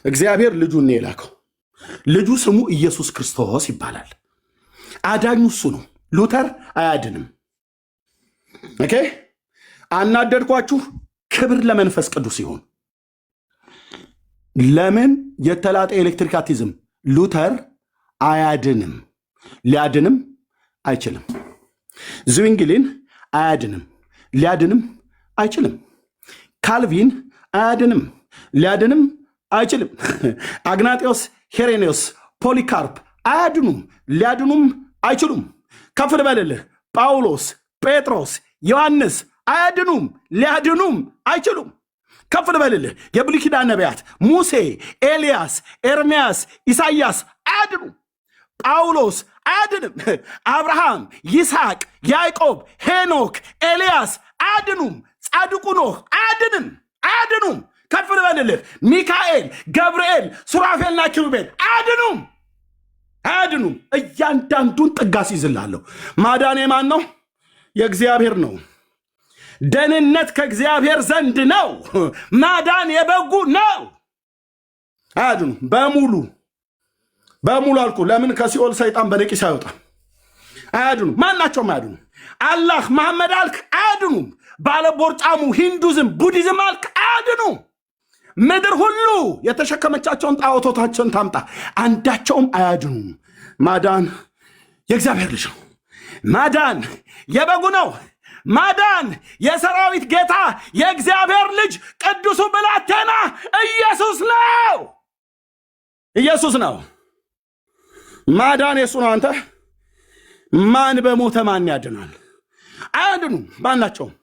እግዚአብሔር ልጁን የላከው ልጁ ስሙ ኢየሱስ ክርስቶስ ይባላል አዳኙ እሱ ነው ሉተር አያድንም ኦኬ አናደድኳችሁ ክብር ለመንፈስ ቅዱስ ይሁን ለምን የተላጠ ኤሌክትሪክ አቲዝም ሉተር አያድንም ሊያድንም አይችልም ዝዊንግሊን አያድንም ሊያድንም አይችልም ካልቪን አያድንም ሊያድንም አይችልም አግናጢዮስ ሄሬኔዎስ ፖሊካርፕ አያድኑም ሊያድኑም አይችሉም ከፍል በልልህ ጳውሎስ ጴጥሮስ ዮሐንስ አያድኑም ሊያድኑም አይችሉም ከፍል በልልህ የብሉይ ኪዳን ነቢያት ሙሴ ኤልያስ ኤርምያስ ኢሳይያስ አያድኑም ጳውሎስ አያድንም አብርሃም ይስሐቅ ያዕቆብ ሄኖክ ኤልያስ አያድኑም ጻድቁ ኖህ አያድኑም ከፍል በልልህ ሚካኤል ገብርኤል ሱራፌልና ኪሩቤል አያድኑም እያንዳንዱን ጥጋስ ይዝላለሁ ማዳን የማን ነው የእግዚአብሔር ነው ደህንነት ከእግዚአብሔር ዘንድ ነው ማዳን የበጉ ነው አያድኑ በሙሉ አልኩ ለምን ከሲኦል ሰይጣን በነቂስ አይወጣም አያድኑ ማናቸውም አያድኑ አላህ መሐመድ አልክ አያድኑም ባለቦርጫሙ ሂንዱዝም ቡዲዝም አልክ አያድኑ ምድር ሁሉ የተሸከመቻቸውን ጣዖቶታቸውን ታምጣ አንዳቸውም አያድኑም ማዳን የእግዚአብሔር ልጅ ነው ማዳን የበጉ ነው ማዳን የሰራዊት ጌታ የእግዚአብሔር ልጅ ቅዱሱ ብላቴና ኢየሱስ ነው ማዳን የሱ ነው አንተ ማን በሞተ ማን ያድናል አያድኑም ማናቸውም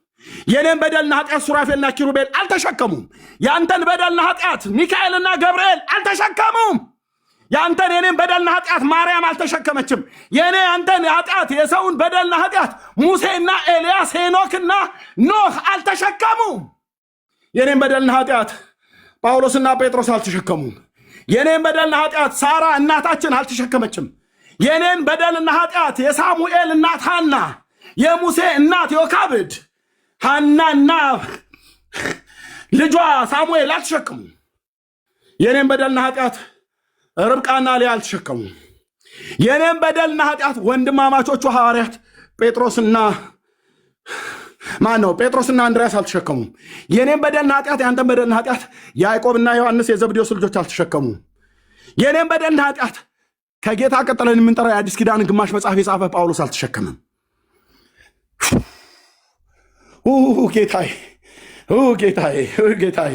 የኔን በደልና ኃጢአት ሱራፌልና ኪሩቤል አልተሸከሙም ያንተን በደልና ኃጢአት ሚካኤልና ገብርኤል አልተሸከሙም ያንተን የኔን በደልና ኃጢአት ማርያም አልተሸከመችም። የኔ ያንተን ኃጢአት የሰውን በደልና ኃጢአት ሙሴና ኤልያስ ሄኖክና ኖህ አልተሸከሙም። የኔን በደልና ኃጢአት ጳውሎስና ጴጥሮስ አልተሸከሙም። የኔን በደልና ኃጢአት ሳራ እናታችን አልተሸከመችም። የኔን በደልና ኃጢአት የሳሙኤል እናት ሐና፣ የሙሴ እናት ዮካብድ፣ ሐናና ልጇ ሳሙኤል አልተሸከሙም። የኔን በደልና ኃጢአት ርብቃና ሊያ አልተሸከሙም። የኔን በደልና ኃጢአት ወንድማማቾቹ ሐዋርያት ጴጥሮስና አንድሪያስ አልተሸከሙም። የኔን በደልና ኃጢአት ያንተን በደልና ኃጢአት ያዕቆብና ዮሐንስ የዘብዴዎስ ልጆች አልተሸከሙም። የኔን በደልና ኃጢአት ከጌታ ቀጥለን የምንጠራው የአዲስ ኪዳን ግማሽ መጽሐፍ የጻፈ ጳውሎስ አልተሸከመም። ጌታዬ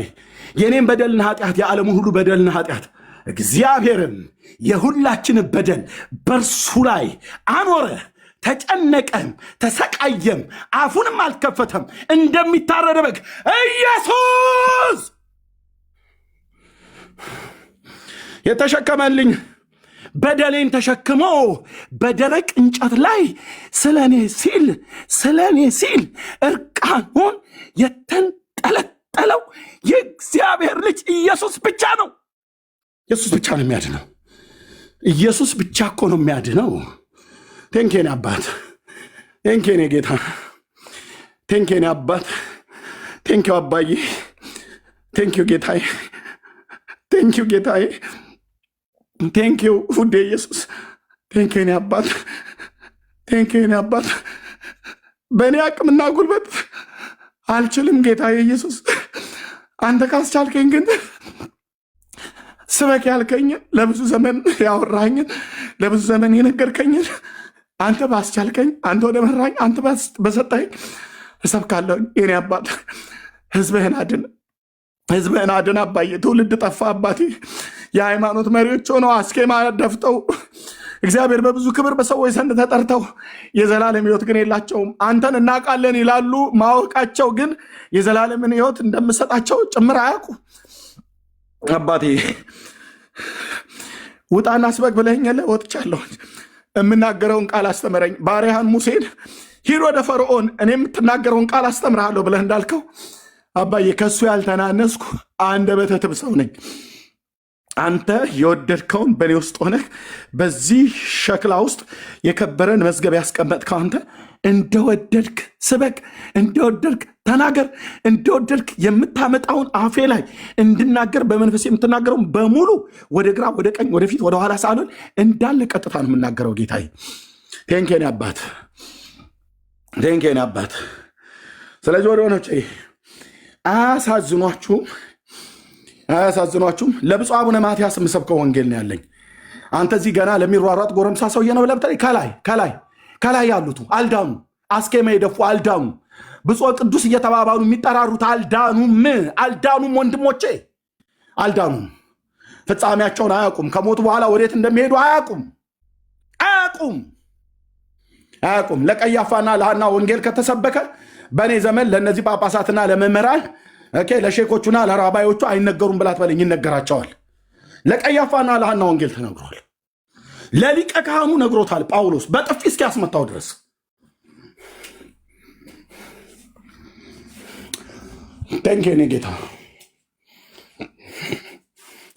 የኔን በደልና ኃጢአት የዓለሙ ሁሉ በደልና ኃጢአት እግዚአብሔርም የሁላችን በደል በእርሱ ላይ አኖረ። ተጨነቀም፣ ተሰቃየም፣ አፉንም አልከፈተም። እንደሚታረድ በግ ኢየሱስ የተሸከመልኝ በደሌን ተሸክሞ በደረቅ እንጨት ላይ ስለኔ ሲል እርቃኑን የተንጠለጠለው የእግዚአብሔር ልጅ ኢየሱስ ብቻ ነው። ኢየሱስ ብቻ ነው የሚያድነው። ኢየሱስ ብቻ እኮ ነው የሚያድነው። ቴንኬን አባት፣ ቴንኬን ጌታ፣ ቴንኬን አባት፣ ቴንኪው አባዬ፣ ቴንኪው ጌታዬ፣ ቴንኪው ጌታዬ፣ ቴንኪው ውዴ ኢየሱስ፣ ቴንኬን አባት፣ ቴንኬን አባት። በእኔ አቅምና ጉልበት አልችልም ጌታዬ ኢየሱስ። አንተ ካስቻልከኝ ግን ስበክ ያልከኝን ለብዙ ዘመን ያወራኝን ለብዙ ዘመን የነገርከኝን አንተ ባስቻልከኝ፣ አንተ ወደ መራኝ፣ አንተ በሰጠኝ እሰብካለሁ። የኔ አባት ህዝብህን አድን አባዬ። ትውልድ ጠፋ አባቴ። የሃይማኖት መሪዎች ሆነው አስኬማ ደፍተው እግዚአብሔር በብዙ ክብር በሰዎች ዘንድ ተጠርተው የዘላለም ህይወት ግን የላቸውም። አንተን እናውቃለን ይላሉ፣ ማወቃቸው ግን የዘላለምን ህይወት እንደምሰጣቸው ጭምር አያውቁ። አባቴ ውጣና ስበክ ብለኸኛል፣ ወጥቻለሁ። የምናገረውን ቃል አስተምረኝ። ባሪያህን ሙሴን ሂድ ወደ ፈርዖን እኔ የምትናገረውን ቃል አስተምርሃለሁ ብለህ እንዳልከው አባዬ ከሱ ያልተናነስኩ አንደበተ ትብ ሰው ነኝ። አንተ የወደድከውን በእኔ ውስጥ ሆነህ በዚህ ሸክላ ውስጥ የከበረን መዝገብ ያስቀመጥከው አንተ እንደወደድክ ስበክ፣ እንደወደድክ ተናገር፣ እንደወደድክ የምታመጣውን አፌ ላይ እንድናገር በመንፈስ የምትናገረውን በሙሉ ወደ ግራ፣ ወደ ቀኝ፣ ወደፊት፣ ወደ ኋላ ሳልሆን እንዳለ ቀጥታ ነው የምናገረው። ጌታዬ ቴንኬን አባት፣ ቴንኬን አባት። ስለዚህ ወደ ሆነች አያሳዝኗችሁም? ለብፁዕ አቡነ ማትያስ የምሰብከው ወንጌል ነው ያለኝ። አንተ እዚህ ገና ለሚሯሯጥ ጎረምሳ ሰውዬ ነው ብለህ ከላይ ያሉት አልዳኑ፣ አስኬማ የደፉ አልዳኑ፣ ብፁዕ ቅዱስ እየተባባሉ የሚጠራሩት አልዳኑም። ወንድሞቼ አልዳኑም። ፍጻሜያቸውን አያውቁም። ከሞቱ በኋላ ወዴት እንደሚሄዱ አያውቁም። ለቀያፋና ለሐና ወንጌል ከተሰበከ በእኔ ዘመን ለእነዚህ ጳጳሳትና ለመምህራን ለሼኮቹና ለራባዮቹ አይነገሩም ብላት በለኝ፣ ይነገራቸዋል። ለቀያፋና ለሐና ወንጌል ተነግሯል። ለሊቀ ካህኑ ነግሮታል ጳውሎስ በጥፊ እስኪያስመታው ድረስ። ቴንኬኔ ጌታ፣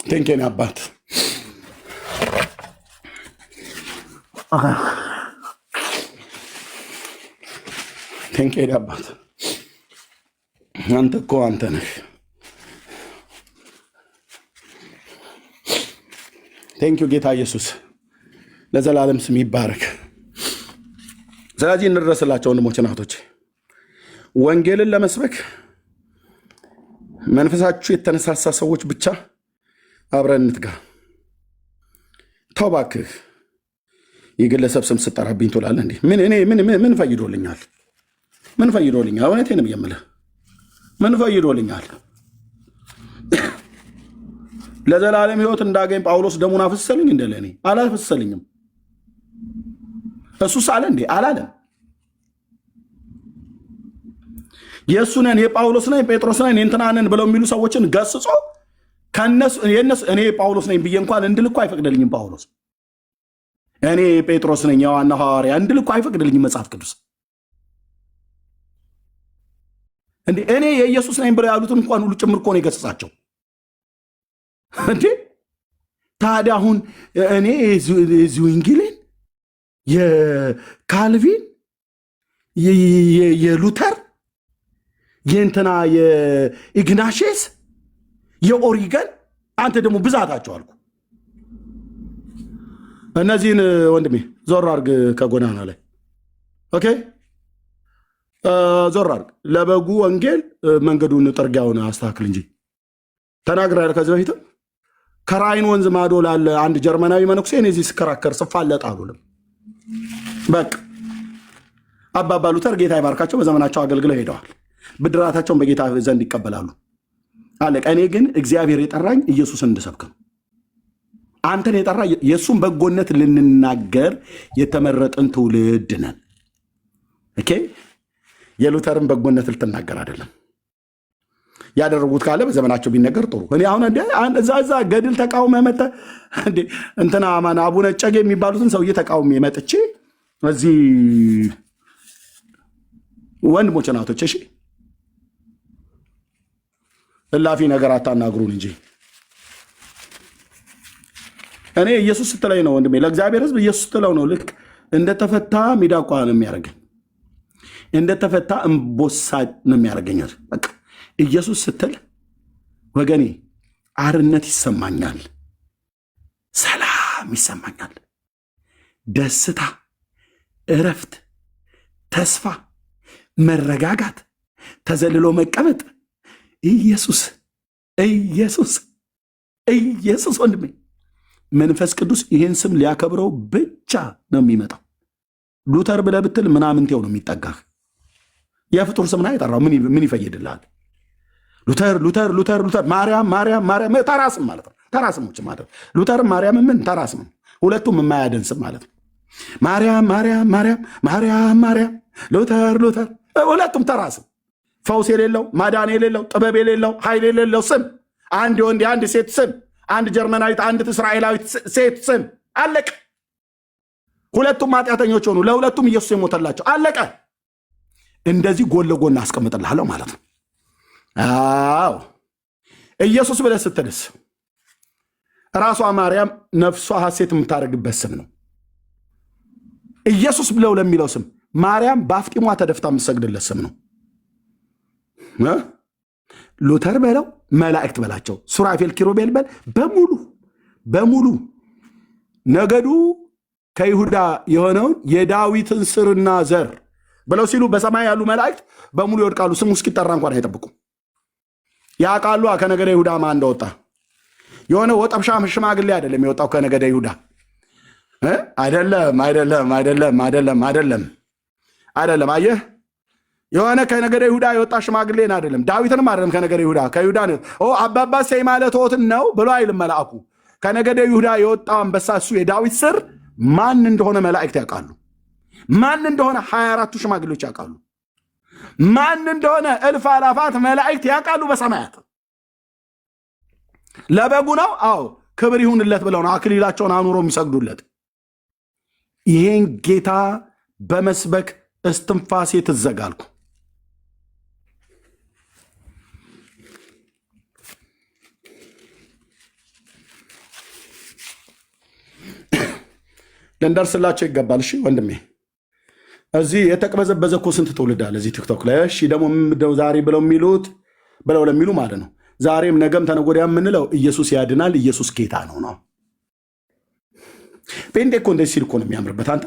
ቴንኬኔ አባት። ቴንኬኔ አባት። አንተ እኮ አንተ ነህ። ቴንኪው ጌታ ኢየሱስ፣ ለዘላለም ስም ይባረክ። ስለዚህ እንድረስላቸው ወንድሞች እናቶች፣ ወንጌልን ለመስበክ መንፈሳችሁ የተነሳሳ ሰዎች ብቻ አብረን እንትጋ። ተው እባክህ የግለሰብ ስም ስጠራብኝ ትውላለህ እንዴ? ምን ፈይዶልኛል? እውነቴን የምልህ ምን ፈይዶልኛል? ለዘላለም ህይወት እንዳገኝ ጳውሎስ ደሙን አፈሰሰልኝ እንደ ለእኔ አላፈሰሰልኝም። እሱስ አለ እንዴ? አላለም። የእሱ ነን፣ የጳውሎስ ነን፣ የጴጥሮስ ነን፣ የእንትና ነን ብለው የሚሉ ሰዎችን ገስጾ የነሱ እኔ ጳውሎስ ነኝ ብዬ እንኳን እንድል እኮ አይፈቅድልኝም ጳውሎስ። እኔ ጴጥሮስ ነኝ የዋና ሐዋርያ እንድል እኮ አይፈቅድልኝም መጽሐፍ ቅዱስ። እንዴ እኔ የኢየሱስ ነኝ ብለው ያሉትን እንኳን ሁሉ ጭምር እኮ ነው የገሰጻቸው። እንዴ ታዲያ አሁን እኔ የዝዊንግልን የካልቪን የሉተር የእንትና የኢግናሽስ የኦሪገን አንተ ደግሞ ብዛታቸው አልኩ። እነዚህን ወንድሜ ዞር አርግ ከጎዳና ላይ ኦኬ፣ ዞር አርግ። ለበጉ ወንጌል መንገዱን ጥርጊያውን አስተካክል እንጂ ተናግረሃል። ከዚህ በፊትም ከራይን ወንዝ ማዶ ላለ አንድ ጀርመናዊ መነኩሴ እኔ እዚህ ስከራከር ስፋለጥ አሉልም። በቃ አባባ ሉተር ጌታ ይባርካቸው በዘመናቸው አገልግለው ሄደዋል። ብድራታቸውን በጌታ ዘንድ ይቀበላሉ። አለቀ። እኔ ግን እግዚአብሔር የጠራኝ ኢየሱስን እንድሰብክ ነው። አንተን የጠራ የእሱን በጎነት ልንናገር የተመረጥን ትውልድ ነን። ኦኬ፣ የሉተርን በጎነት ልትናገር አይደለም። ያደረጉት ካለ በዘመናቸው ቢነገር ጥሩ። እኔ አሁን እዛ ገድል ተቃውሞ መተ እንትና ማን አቡነ እጨጌ የሚባሉትን ሰውዬ ተቃውሞ መጥቼ እዚህ ወንድሞች ናቶች፣ እሺ እላፊ ነገር አታናግሩን እንጂ እኔ ኢየሱስ ስትለኝ ነው ወንድሜ፣ ለእግዚአብሔር ሕዝብ ኢየሱስ ስትለው ነው። ልክ እንደተፈታ ሚዳቋ ነው የሚያደርገኝ፣ እንደተፈታ እምቦሳ ነው የሚያደርገኝ። በቃ ኢየሱስ ስትል ወገኔ አርነት ይሰማኛል፣ ሰላም ይሰማኛል፣ ደስታ፣ እረፍት፣ ተስፋ፣ መረጋጋት፣ ተዘልሎ መቀመጥ። ኢየሱስ ኢየሱስ ኢየሱስ ወንድሜ፣ መንፈስ ቅዱስ ይህን ስም ሊያከብረው ብቻ ነው የሚመጣው። ሉተር ብለህ ብትል ምናምንቴው ነው የሚጠጋህ። የፍጡር ስም ነው የጠራው። ምን ይፈይድልሃል? ሉተር ሉተር ሉተር ሉተር፣ ማርያም ማርያም ማርያም፣ ተራ ስም ማለት ነው። ተራ ስሞች ማለት ነው። ሉተር ማርያም ምን ተራ ስም ነው። ሁለቱም የማያደን ስም ማለት ነው። ማርያም ማርያም ማርያም ማርያም ማርያም፣ ሉተር ሉተር፣ ሁለቱም ተራ ስም። ፈውስ የሌለው ማዳን የሌለው ጥበብ የሌለው ኃይል የሌለው ስም። አንድ የወንድ የአንድ ሴት ስም፣ አንድ ጀርመናዊት አንድ እስራኤላዊት ሴት ስም። አለቀ። ሁለቱም ኃጢአተኞች ሆኑ፣ ለሁለቱም ኢየሱስ የሞተላቸው። አለቀ። እንደዚህ ጎን ለጎን አስቀምጥልሃለሁ ማለት ነው። አዎ ኢየሱስ ብለህ ስትልስ ራሷ ማርያም ነፍሷ ሐሴት የምታደርግበት ስም ነው። ኢየሱስ ብለው ለሚለው ስም ማርያም በአፍጢሟ ተደፍታ የምትሰግድለት ስም ነው። ሉተር በለው መላእክት በላቸው፣ ሱራፌል ኪሩቤል በል፣ በሙሉ ነገዱ ከይሁዳ የሆነውን የዳዊትን ስርና ዘር ብለው ሲሉ በሰማይ ያሉ መላእክት በሙሉ ይወድቃሉ። ስሙ እስኪጠራ እንኳን አይጠብቁም። ያውቃሉ ከነገደ ይሁዳ ማን እንደወጣ። የሆነ ወጠብሻ ሽማግሌ አይደለም የወጣው ከነገደ ይሁዳ። አይደለም አይደለም አይደለም አይደለም አይደለም አይደለም። አየህ፣ የሆነ ከነገደ ይሁዳ የወጣ ሽማግሌን አይደለም፣ ዳዊትንም አይደለም ከነገደ ይሁዳ። ከይሁዳ ነው አባባ ሰይ ማለት ሆትን ነው ብሎ አይልም መልአኩ። ከነገደ ይሁዳ የወጣው አንበሳ እሱ የዳዊት ስር ማን እንደሆነ መላእክት ያውቃሉ። ማን እንደሆነ 24ቱ ሽማግሌዎች ያውቃሉ። ማን እንደሆነ እልፍ አላፋት መላእክት ያውቃሉ በሰማያት። ለበጉ ነው። አዎ ክብር ይሁንለት ብለው ነው አክሊላቸውን አኑሮ የሚሰግዱለት። ይሄን ጌታ በመስበክ እስትንፋሴ ትዘጋልኩ። ልንደርስላቸው ይገባል። እሺ ወንድሜ፣ እዚህ የተቅበዘበዘ እኮ ስንት ትውልድ አለ እዚህ ቲክቶክ ላይ። እሺ ደግሞ ዛሬ ብለው ለሚሉ ማለት ነው ዛሬም ነገም ተነጎዳያ የምንለው ኢየሱስ ያድናል፣ ኢየሱስ ጌታ ነው። ጴንጤ እኮ እንደዚህ ሲል እኮ ነው የሚያምርበት። አንተ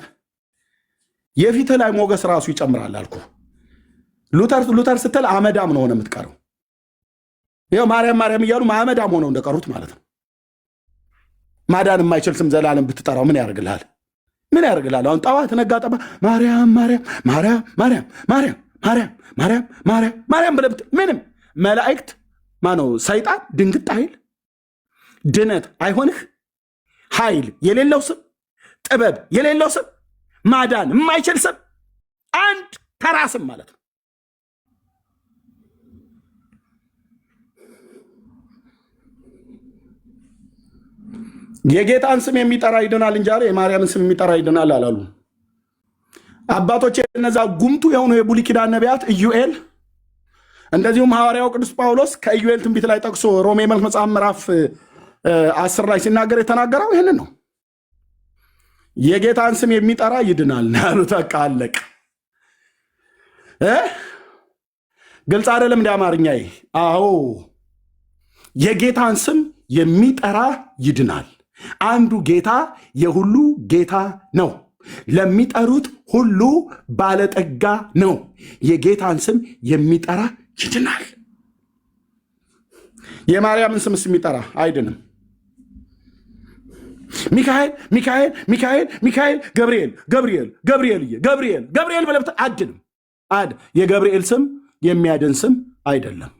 የፊትህ ላይ ሞገስ ራሱ ይጨምራል አልኩ። ሉተር ስትል አመዳም ነው ሆነ የምትቀረው። ይኸው ማርያም ማርያም እያሉ አመዳም ሆነው እንደቀሩት ማለት ነው። ማዳን የማይችል ስም ዘላለም ብትጠራው ምን ያደርግልሃል? ምን ያደርግልሃል? አሁን ጠዋት ነጋ ጠባ ማርያም ማርያም ማርያም ማርያም ማርያም ማርያም ማርያም ማርያም ማርያም ብለህ ምንም መላእክት ማነው ሰይጣን ድንግጥ ኃይል ድነት አይሆንህ። ኃይል የሌለው ስም፣ ጥበብ የሌለው ስም፣ ማዳን የማይችል ስም፣ አንድ ተራ ስም ማለት ነው። የጌታን ስም የሚጠራ ይድናል እንጂ አለ የማርያምን ስም የሚጠራ ይድናል አላሉ። አባቶች እነዛ ጉምቱ የሆኑ የብሉይ ኪዳን ነቢያት ኢዩኤል፣ እንደዚሁም ሐዋርያው ቅዱስ ጳውሎስ ከኢዩኤል ትንቢት ላይ ጠቅሶ ሮሜ መልክ መጽሐፍ ምዕራፍ 10 ላይ ሲናገር የተናገረው ይህንን ነው። የጌታን ስም የሚጠራ ይድናል ያሉት። በቃ አለቅ። ግልጽ አይደለም እንደ አማርኛዬ? አዎ የጌታን ስም የሚጠራ ይድናል። አንዱ ጌታ የሁሉ ጌታ ነው። ለሚጠሩት ሁሉ ባለጠጋ ነው። የጌታን ስም የሚጠራ ይድናል። የማርያምን ስምስ የሚጠራ አይድንም። ሚካኤል ሚካኤል ሚካኤል ሚካኤል ገብርኤል ገብርኤል ገብርኤል ገብርኤል ገብርኤል ብለህ አድንም። የገብርኤል ስም የሚያድን ስም አይደለም።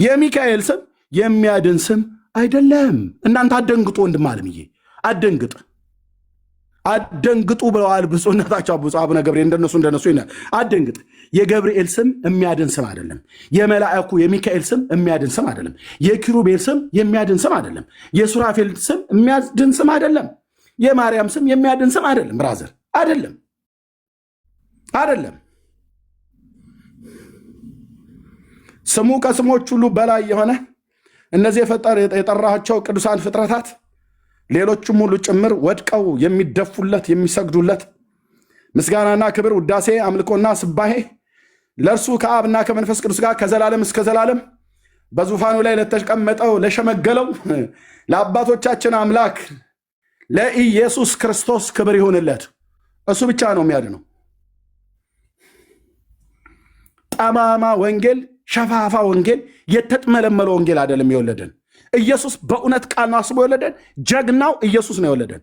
የሚካኤል ስም የሚያድን ስም አይደለም። እናንተ አደንግጡ፣ ወንድም አለምዬ አደንግጥ አደንግጡ ብለዋል ብፁዕነታቸው ብፁዕ አቡነ ገብርኤል። እንደነሱ ይላል አደንግጥ። የገብርኤል ስም የሚያድን ስም አይደለም። የመላእኩ የሚካኤል ስም የሚያድን ስም አይደለም። የኪሩቤል ስም የሚያድን ስም አይደለም። የሱራፌል ስም የሚያድን ስም አይደለም። የማርያም ስም የሚያድን ስም አይደለም። ብራዘር አይደለም፣ አይደለም። ስሙ ከስሞች ሁሉ በላይ የሆነ እነዚህ የጠራቸው ቅዱሳን ፍጥረታት ሌሎችም ሁሉ ጭምር ወድቀው የሚደፉለት የሚሰግዱለት ምስጋናና ክብር፣ ውዳሴ፣ አምልኮና ስባሄ ለእርሱ ከአብና ከመንፈስ ቅዱስ ጋር ከዘላለም እስከ ዘላለም በዙፋኑ ላይ ለተቀመጠው ለሸመገለው ለአባቶቻችን አምላክ ለኢየሱስ ክርስቶስ ክብር ይሁንለት። እሱ ብቻ ነው የሚያድነው። ጠማማ ወንጌል፣ ሸፋፋ ወንጌል፣ የተጥመለመለ ወንጌል አይደለም የወለደን። ኢየሱስ በእውነት ቃል ነው አስቦ የወለደን። ጀግናው ኢየሱስ ነው የወለደን።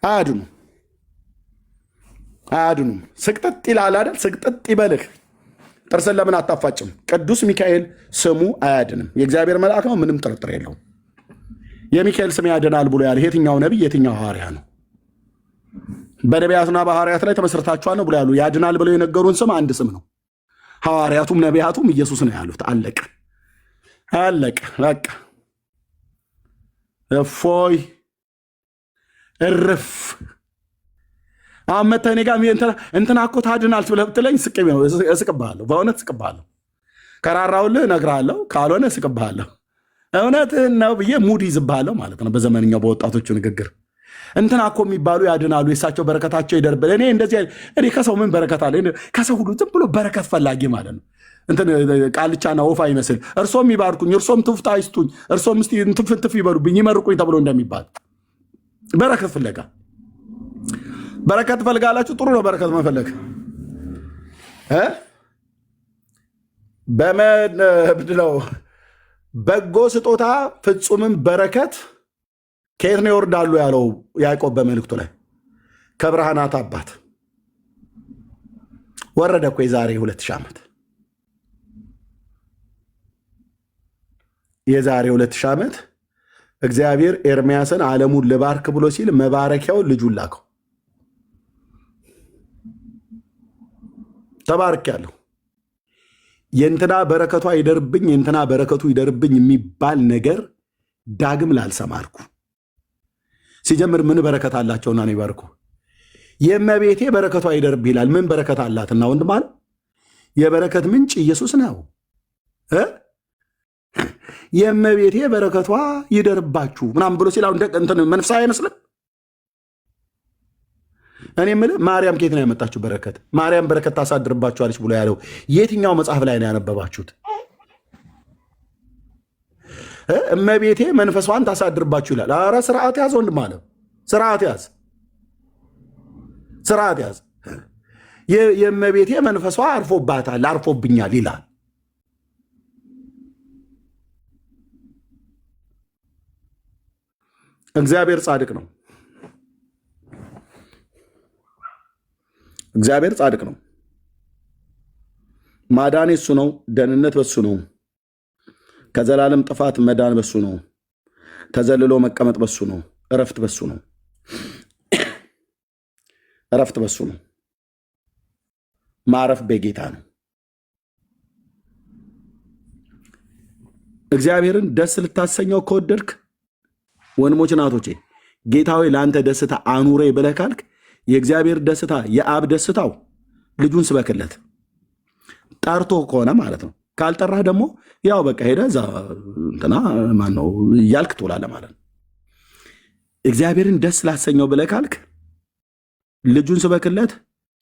አያድኑም፣ አያድኑም። ስቅጥጥ ይላል አይደል? ስቅጥጥ ይበልህ። ጥርስን ለምን አታፋጭም? ቅዱስ ሚካኤል ስሙ አያድንም። የእግዚአብሔር መልአክ ነው፣ ምንም ጥርጥር የለውም። የሚካኤል ስም ያድናል ብሎ ያለ የትኛው ነቢይ የትኛው ሐዋርያ ነው? በነቢያትና በሐዋርያት ላይ ተመስርታችኋል ነው ብሎ ያሉ። ያድናል ብለው የነገሩን ስም አንድ ስም ነው። ሐዋርያቱም ነቢያቱም ኢየሱስ ነው ያሉት። አለቀ አለቀ። በቃ እፎይ እርፍ። አሁን መተህ እኔ ጋር እንትና እኮ ታድናል ብትለኝ እስቅብሃለሁ። በእውነት እስቅብሃለሁ። ከራራውልህ እነግርሃለሁ፣ ካልሆነ እስቅብሃለሁ። እውነትህን ነው ብዬ ሙድ ይዝብሃለሁ ማለት ነው። በዘመንኛው በወጣቶቹ ንግግር እንትና እኮ የሚባሉ ያድናሉ፣ የእሳቸው በረከታቸው ይደርብን። እኔ እንደዚህ እኔ ከሰው ምን በረከት አለ? ከሰው ሁሉ ዝም ብሎ በረከት ፈላጊ ማለት ነው። እንትን ቃልቻና ወፋ ይመስል እርሶም ይባርኩኝ፣ እርሶም ትፍታ ይስጡኝ፣ እርሶም እስቲ ትፍትፍ ይበሉብኝ፣ ይመርቁኝ ተብሎ እንደሚባል በረከት ፍለጋ። በረከት ፈልጋላችሁ፣ ጥሩ ነው በረከት መፈለግ። በምንድነው በጎ ስጦታ ፍጹምም በረከት ከየት ነው ይወርዳሉ ያለው ያዕቆብ በመልእክቱ ላይ? ከብርሃናት አባት ወረደ እኮ የዛሬ 2000 ዓመት። የዛሬ 2000 ዓመት እግዚአብሔር ኤርምያስን ዓለሙን ልባርክ ብሎ ሲል መባረኪያው ልጁን ላከው። ተባርኬያለሁ፣ የእንትና በረከቷ ይደርብኝ፣ የእንትና በረከቱ ይደርብኝ የሚባል ነገር ዳግም ላልሰማርኩ። ሲጀምር ምን በረከት አላቸውና ነው ይባርኩ? የእመቤቴ በረከቷ ይደርብ ይላል። ምን በረከት አላትና ወንድም አለ? የበረከት ምንጭ ኢየሱስ ነው። የእመቤቴ በረከቷ ይደርባችሁ ምናምን ብሎ ሲል እንትን መንፈሳዊ አይመስልም? እኔ የምልህ ማርያም ከየት ነው ያመጣችሁ በረከት? ማርያም በረከት ታሳድርባችኋለች ብሎ ያለው የትኛው መጽሐፍ ላይ ነው ያነበባችሁት? እመቤቴ መንፈሷን ታሳድርባችሁ ይላል። ኧረ ስርዓት ያዝ ወንድም አለ፣ ስርዓት ያዝ፣ ስርዓት ያዝ። የእመቤቴ መንፈሷ አርፎባታል፣ አርፎብኛል ይላል። እግዚአብሔር ጻድቅ ነው። እግዚአብሔር ጻድቅ ነው። ማዳን እሱ ነው። ደህንነት በሱ ነው። ከዘላለም ጥፋት መዳን በሱ ነው። ተዘልሎ መቀመጥ በሱ ነው። እረፍት በሱ ነው። እረፍት በሱ ነው። ማረፍ በጌታ ነው። እግዚአብሔርን ደስ ልታሰኘው ከወደድክ ወንድሞች እናቶቼ ጌታ ሆይ ለአንተ ደስታ አኑሬ ብለህ ካልክ የእግዚአብሔር ደስታ የአብ ደስታው ልጁን ስበክለት ጠርቶ ከሆነ ማለት ነው። ካልጠራህ ደግሞ ያው በቃ ሄደ እዛ እንትና ማነው እያልክ ትውላለህ ማለት ነው። እግዚአብሔርን ደስ ላሰኘው ብለህ ካልክ ልጁን ስበክለት፣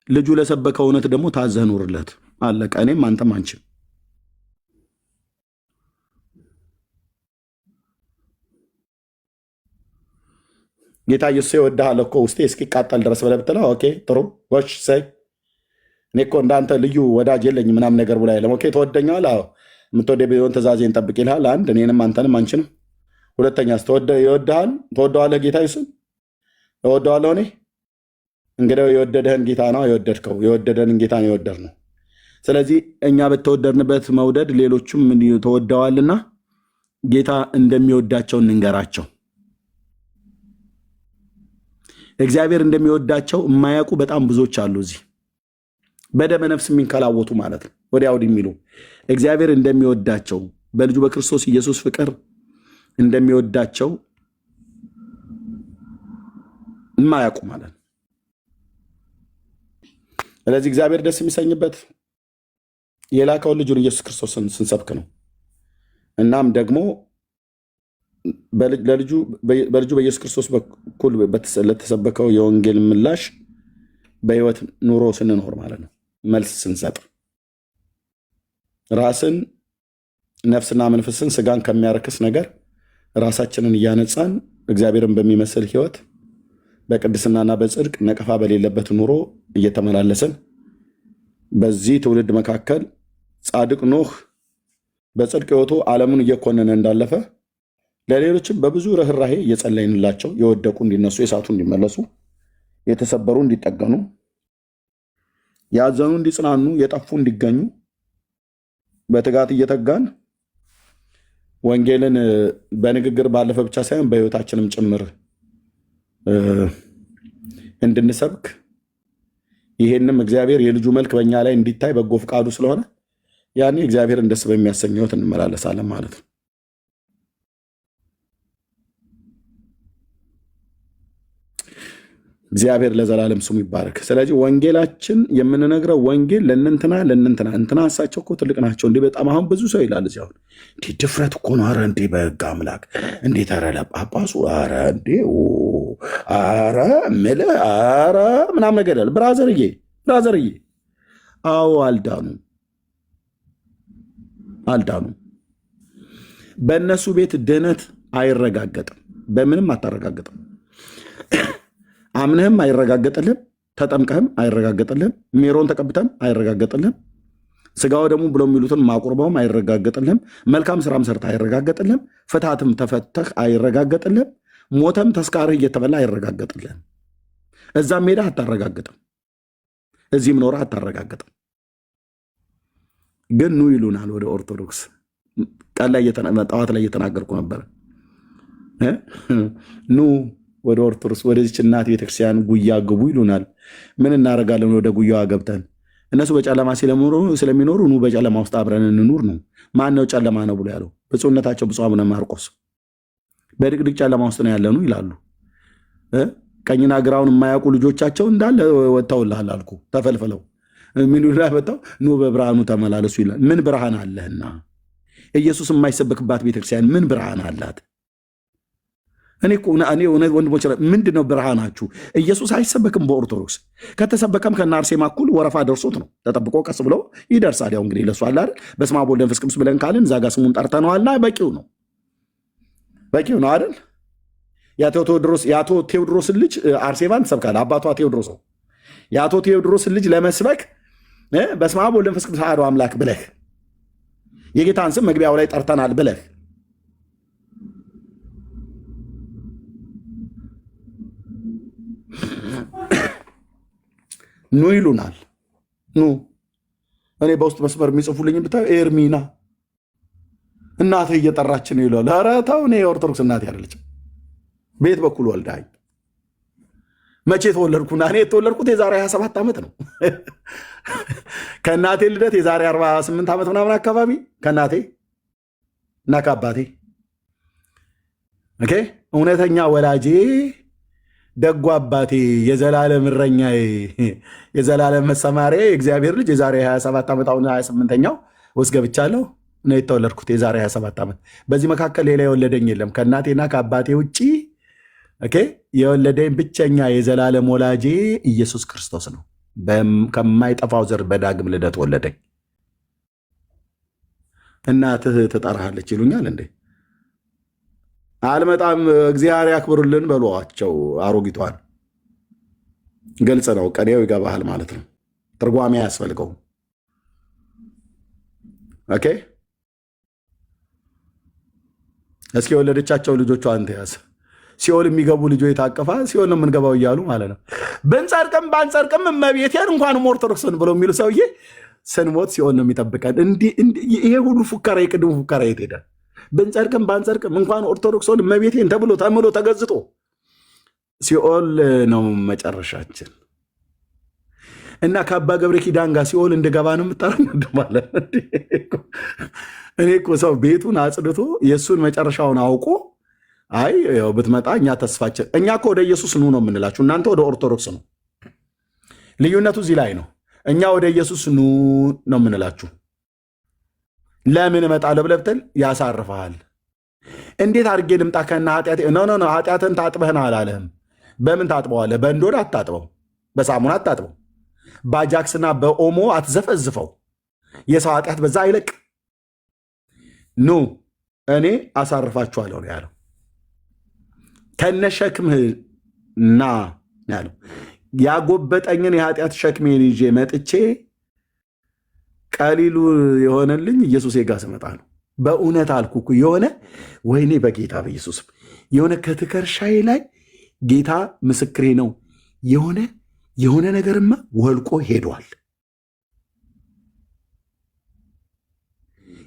ልጁ ለሰበከው እውነት ደግሞ ታዘህ ኑርለት። አለቀ። እኔም አንተም አንቺም ጌታ ኢየሱስ ይወድሃል እኮ ውስጤ እስኪቃጠል ድረስ ብለህ ብትለው ኦኬ ጥሩ ጎሽ ሰይ እኔ እኮ እንዳንተ ልዩ ወዳጅ የለኝ ምናምን ነገር ብሎ አይለም። ኦኬ ተወደኛል። አዎ የምትወደኝ ቢሆን ትእዛዜን ጠብቅ ይልሃል። አንድ እኔንም አንተንም አንቺንም። ሁለተኛ ይወድሃል፣ ትወደዋለህ። ጌታ ኢየሱስን እወደዋለሁ እኔ። እንግዲያው የወደደህን ጌታ ነው የወደድከው፣ የወደደንን ጌታ ነው የወደድነው። ስለዚህ እኛ በተወደድንበት መውደድ ሌሎቹም ተወደዋልና ጌታ እንደሚወዳቸው እንንገራቸው። እግዚአብሔር እንደሚወዳቸው የማያውቁ በጣም ብዙዎች አሉ እዚህ በደመ ነፍስ የሚንከላወቱ ማለት ነው፣ ወዲያ ወዲህ የሚሉ እግዚአብሔር እንደሚወዳቸው በልጁ በክርስቶስ ኢየሱስ ፍቅር እንደሚወዳቸው የማያውቁ ማለት ነው። ስለዚህ እግዚአብሔር ደስ የሚሰኝበት የላከውን ልጁን ኢየሱስ ክርስቶስን ስንሰብክ ነው። እናም ደግሞ በልጁ በኢየሱስ ክርስቶስ በኩል ለተሰበከው የወንጌል ምላሽ በህይወት ኑሮ ስንኖር ማለት ነው። መልስ ስንሰጥ ራስን ነፍስና መንፈስን ስጋን ከሚያረክስ ነገር ራሳችንን እያነጻን እግዚአብሔርን በሚመስል ህይወት በቅድስናና በጽድቅ ነቀፋ በሌለበት ኑሮ እየተመላለስን በዚህ ትውልድ መካከል ጻድቅ ኖህ በጽድቅ ህይወቱ ዓለሙን እየኮነነ እንዳለፈ ለሌሎችም በብዙ ርኅራሄ እየጸለይንላቸው የወደቁ እንዲነሱ፣ የሳቱ እንዲመለሱ፣ የተሰበሩ እንዲጠገኑ፣ ያዘኑ እንዲጽናኑ፣ የጠፉ እንዲገኙ በትጋት እየተጋን ወንጌልን በንግግር ባለፈ ብቻ ሳይሆን በህይወታችንም ጭምር እንድንሰብክ ይሄንም እግዚአብሔር የልጁ መልክ በእኛ ላይ እንዲታይ በጎ ፈቃዱ ስለሆነ ያኔ እግዚአብሔርን ደስ በሚያሰኝ ህይወት እንመላለሳለን ማለት ነው። እግዚአብሔር ለዘላለም ስሙ ይባረክ። ስለዚህ ወንጌላችን የምንነግረው ወንጌል ለእንትና እንትና እሳቸው እኮ ትልቅ ናቸው እንዲህ በጣም አሁን ብዙ ሰው ይላል እዚህ አሁን እንዲህ ድፍረት እኮ ነው። ኧረ እንዲህ በህግ አምላክ እንዴት ኧረ ለጳጳሱ ኧረ እንዲህ ኧረ ምልህ ኧረ ምናምን ነገር ያለ ብራዘርዬ አዎ አልዳኑ። በእነሱ ቤት ድህነት አይረጋገጥም። በምንም አታረጋገጥም። አምነህም አይረጋገጥልህም። ተጠምቀህም አይረጋገጥልህም። ሜሮን ተቀብተህም አይረጋገጥልህም። ስጋው ደግሞ ብሎ የሚሉትን ማቁርበውም አይረጋገጥልህም። መልካም ስራም ሰርተህ አይረጋገጥልህም። ፍትሃትም ተፈተህ አይረጋገጥልህም። ሞተም ተስካርህ እየተበላ አይረጋገጥልህም። እዛም ሄደህ አታረጋግጥም። እዚህም ኖረህ አታረጋግጥም። ግን ኑ ይሉናል ወደ ኦርቶዶክስ። ጠዋት ላይ እየተናገርኩ ነበር። ኑ ወደ ኦርቶዶክስ ወደዚች እናት ቤተክርስቲያን ጉያ ግቡ ይሉናል። ምን እናደርጋለን? ወደ ጉያዋ ገብተን እነሱ በጨለማ ስለሚኖሩ ኑ በጨለማ ውስጥ አብረን እንኑር ነው። ማን ነው ጨለማ ነው ብሎ ያለው? ብፁዕነታቸው ብፁዕ አቡነ ማርቆስ በድቅድቅ ጨለማ ውስጥ ነው ያለኑ ይላሉ። ቀኝና ግራውን የማያውቁ ልጆቻቸው እንዳለ ወጥተውልሃል አልኩ። ተፈልፍለው ምን ይላል? ወጣው ኑ በብርሃኑ ተመላለሱ ይላል። ምን ብርሃን አለህና? ኢየሱስ የማይሰበክባት ቤተክርስቲያን ምን ብርሃን አላት? እኔ ወንድሞች ምንድነው ብርሃናችሁ? ኢየሱስ አይሰበክም በኦርቶዶክስ። ከተሰበከም ከነ አርሴማ እኩል ወረፋ ደርሶት ነው ተጠብቆ ቀስ ብሎ ይደርሳል። ያው እንግዲህ ለሱ አለ አይደል በስመ አብ ወወልድ ወመንፈስ ቅዱስ ብለን ካልን ዛጋ ስሙን ጠርተነዋልና በቂው ነው አይደል? የአቶ ቴዎድሮስን ልጅ አርሴማን ትሰብካለህ። አባቷ ቴዎድሮስ ነው። የአቶ ቴዎድሮስን ልጅ ለመስበክ በስመ አብ ወወልድ ወመንፈስ ቅዱስ አሐዱ አምላክ ብለህ የጌታን ስም መግቢያው ላይ ጠርተናል ብለህ ኑ ይሉናል። ኑ እኔ በውስጥ መስመር የሚጽፉልኝ ብታዩ ኤርሚና እናትህ እየጠራችን ይሏል። ኧረ ተው፣ እኔ የኦርቶዶክስ እናቴ አይደለችም። ቤት በኩል ወልዳኝ መቼ ተወለድኩና? እኔ የተወለድኩት የዛሬ 27 ዓመት ነው። ከእናቴ ልደት የዛሬ 48 ዓመት ምናምን አካባቢ ከእናቴ እና ከአባቴ ኦኬ። እውነተኛ ወላጄ ደጉ አባቴ የዘላለም እረኛዬ የዘላለም መሰማሪያ የእግዚአብሔር ልጅ የዛሬ 27 ዓመት አሁን 28ኛው ውስጥ ገብቻለሁ ነው የተወለድኩት የዛሬ 27 ዓመት። በዚህ መካከል ሌላ የወለደኝ የለም ከእናቴና ከአባቴ ውጭ ኦኬ። የወለደኝ ብቸኛ የዘላለም ወላጄ ኢየሱስ ክርስቶስ ነው። ከማይጠፋው ዘር በዳግም ልደት ወለደኝ። እናትህ ትጠራሃለች ይሉኛል እንዴ? አልመጣም። እግዚአብሔር ያክብርልን በሏቸው አሮጊቷን። ግልጽ ነው። ቀኔው ይገባሃል ማለት ነው። ትርጓሜ አያስፈልገውም። ኦኬ። እስኪ የወለደቻቸው ልጆቿ አንተ ያዝ። ሲኦል የሚገቡ ልጆች የታቀፋ ሲኦል ነው የምንገባው እያሉ ማለት ነው። ብንጸድቅም ባንጸድቅም እመቤቴን እንኳንም ኦርቶዶክስን ብለው የሚሉ ሰውዬ ስንሞት ሲኦል ነው የሚጠብቀን። ይሄ ሁሉ ፉከራ የቅድሙ ፉከራ የት ሄደ? ብንጸድቅም ባንጸድቅም እንኳን ኦርቶዶክስን እመቤቴን ተብሎ ተምሎ ተገዝጦ ሲኦል ነው መጨረሻችን። እና ከአባ ገብረ ኪዳን ጋር ሲኦል እንድገባ ነው የምጠራኝ ማለት ነው። እኔ እኮ ሰው ቤቱን አጽድቶ የእሱን መጨረሻውን አውቆ አይ ያው ብትመጣ እኛ ተስፋችን፣ እኛ እኮ ወደ ኢየሱስ ኑ ነው የምንላችሁ፣ እናንተ ወደ ኦርቶዶክስ ነው። ልዩነቱ እዚህ ላይ ነው። እኛ ወደ ኢየሱስ ኑ ነው የምንላችሁ። ለምን እመጣለሁ ብለህ ብትል ያሳርፈሃል። እንዴት አድርጌ ልምጣ ከና ኃጢአቴ? ኖ ኃጢአትን ታጥበህን አላለህም። በምን ታጥበዋለህ? በእንዶድ አታጥበው፣ በሳሙና አታጥበው፣ በአጃክስና በኦሞ አትዘፈዝፈው። የሰው ኃጢአት በዛ አይለቅ። ኑ እኔ አሳርፋችኋለሁ ነው ያለው። ከነሸክምህ ና ያለው። ያጎበጠኝን የኃጢአት ሸክሜን ይዤ መጥቼ ቀሊሉ የሆነልኝ ኢየሱስ ጋር ስመጣ ነው። በእውነት አልኩ እኮ የሆነ ወይኔ በጌታ በኢየሱስ የሆነ ከትከርሻዬ ላይ ጌታ ምስክሬ ነው የሆነ ነገርማ ወልቆ ሄዷል።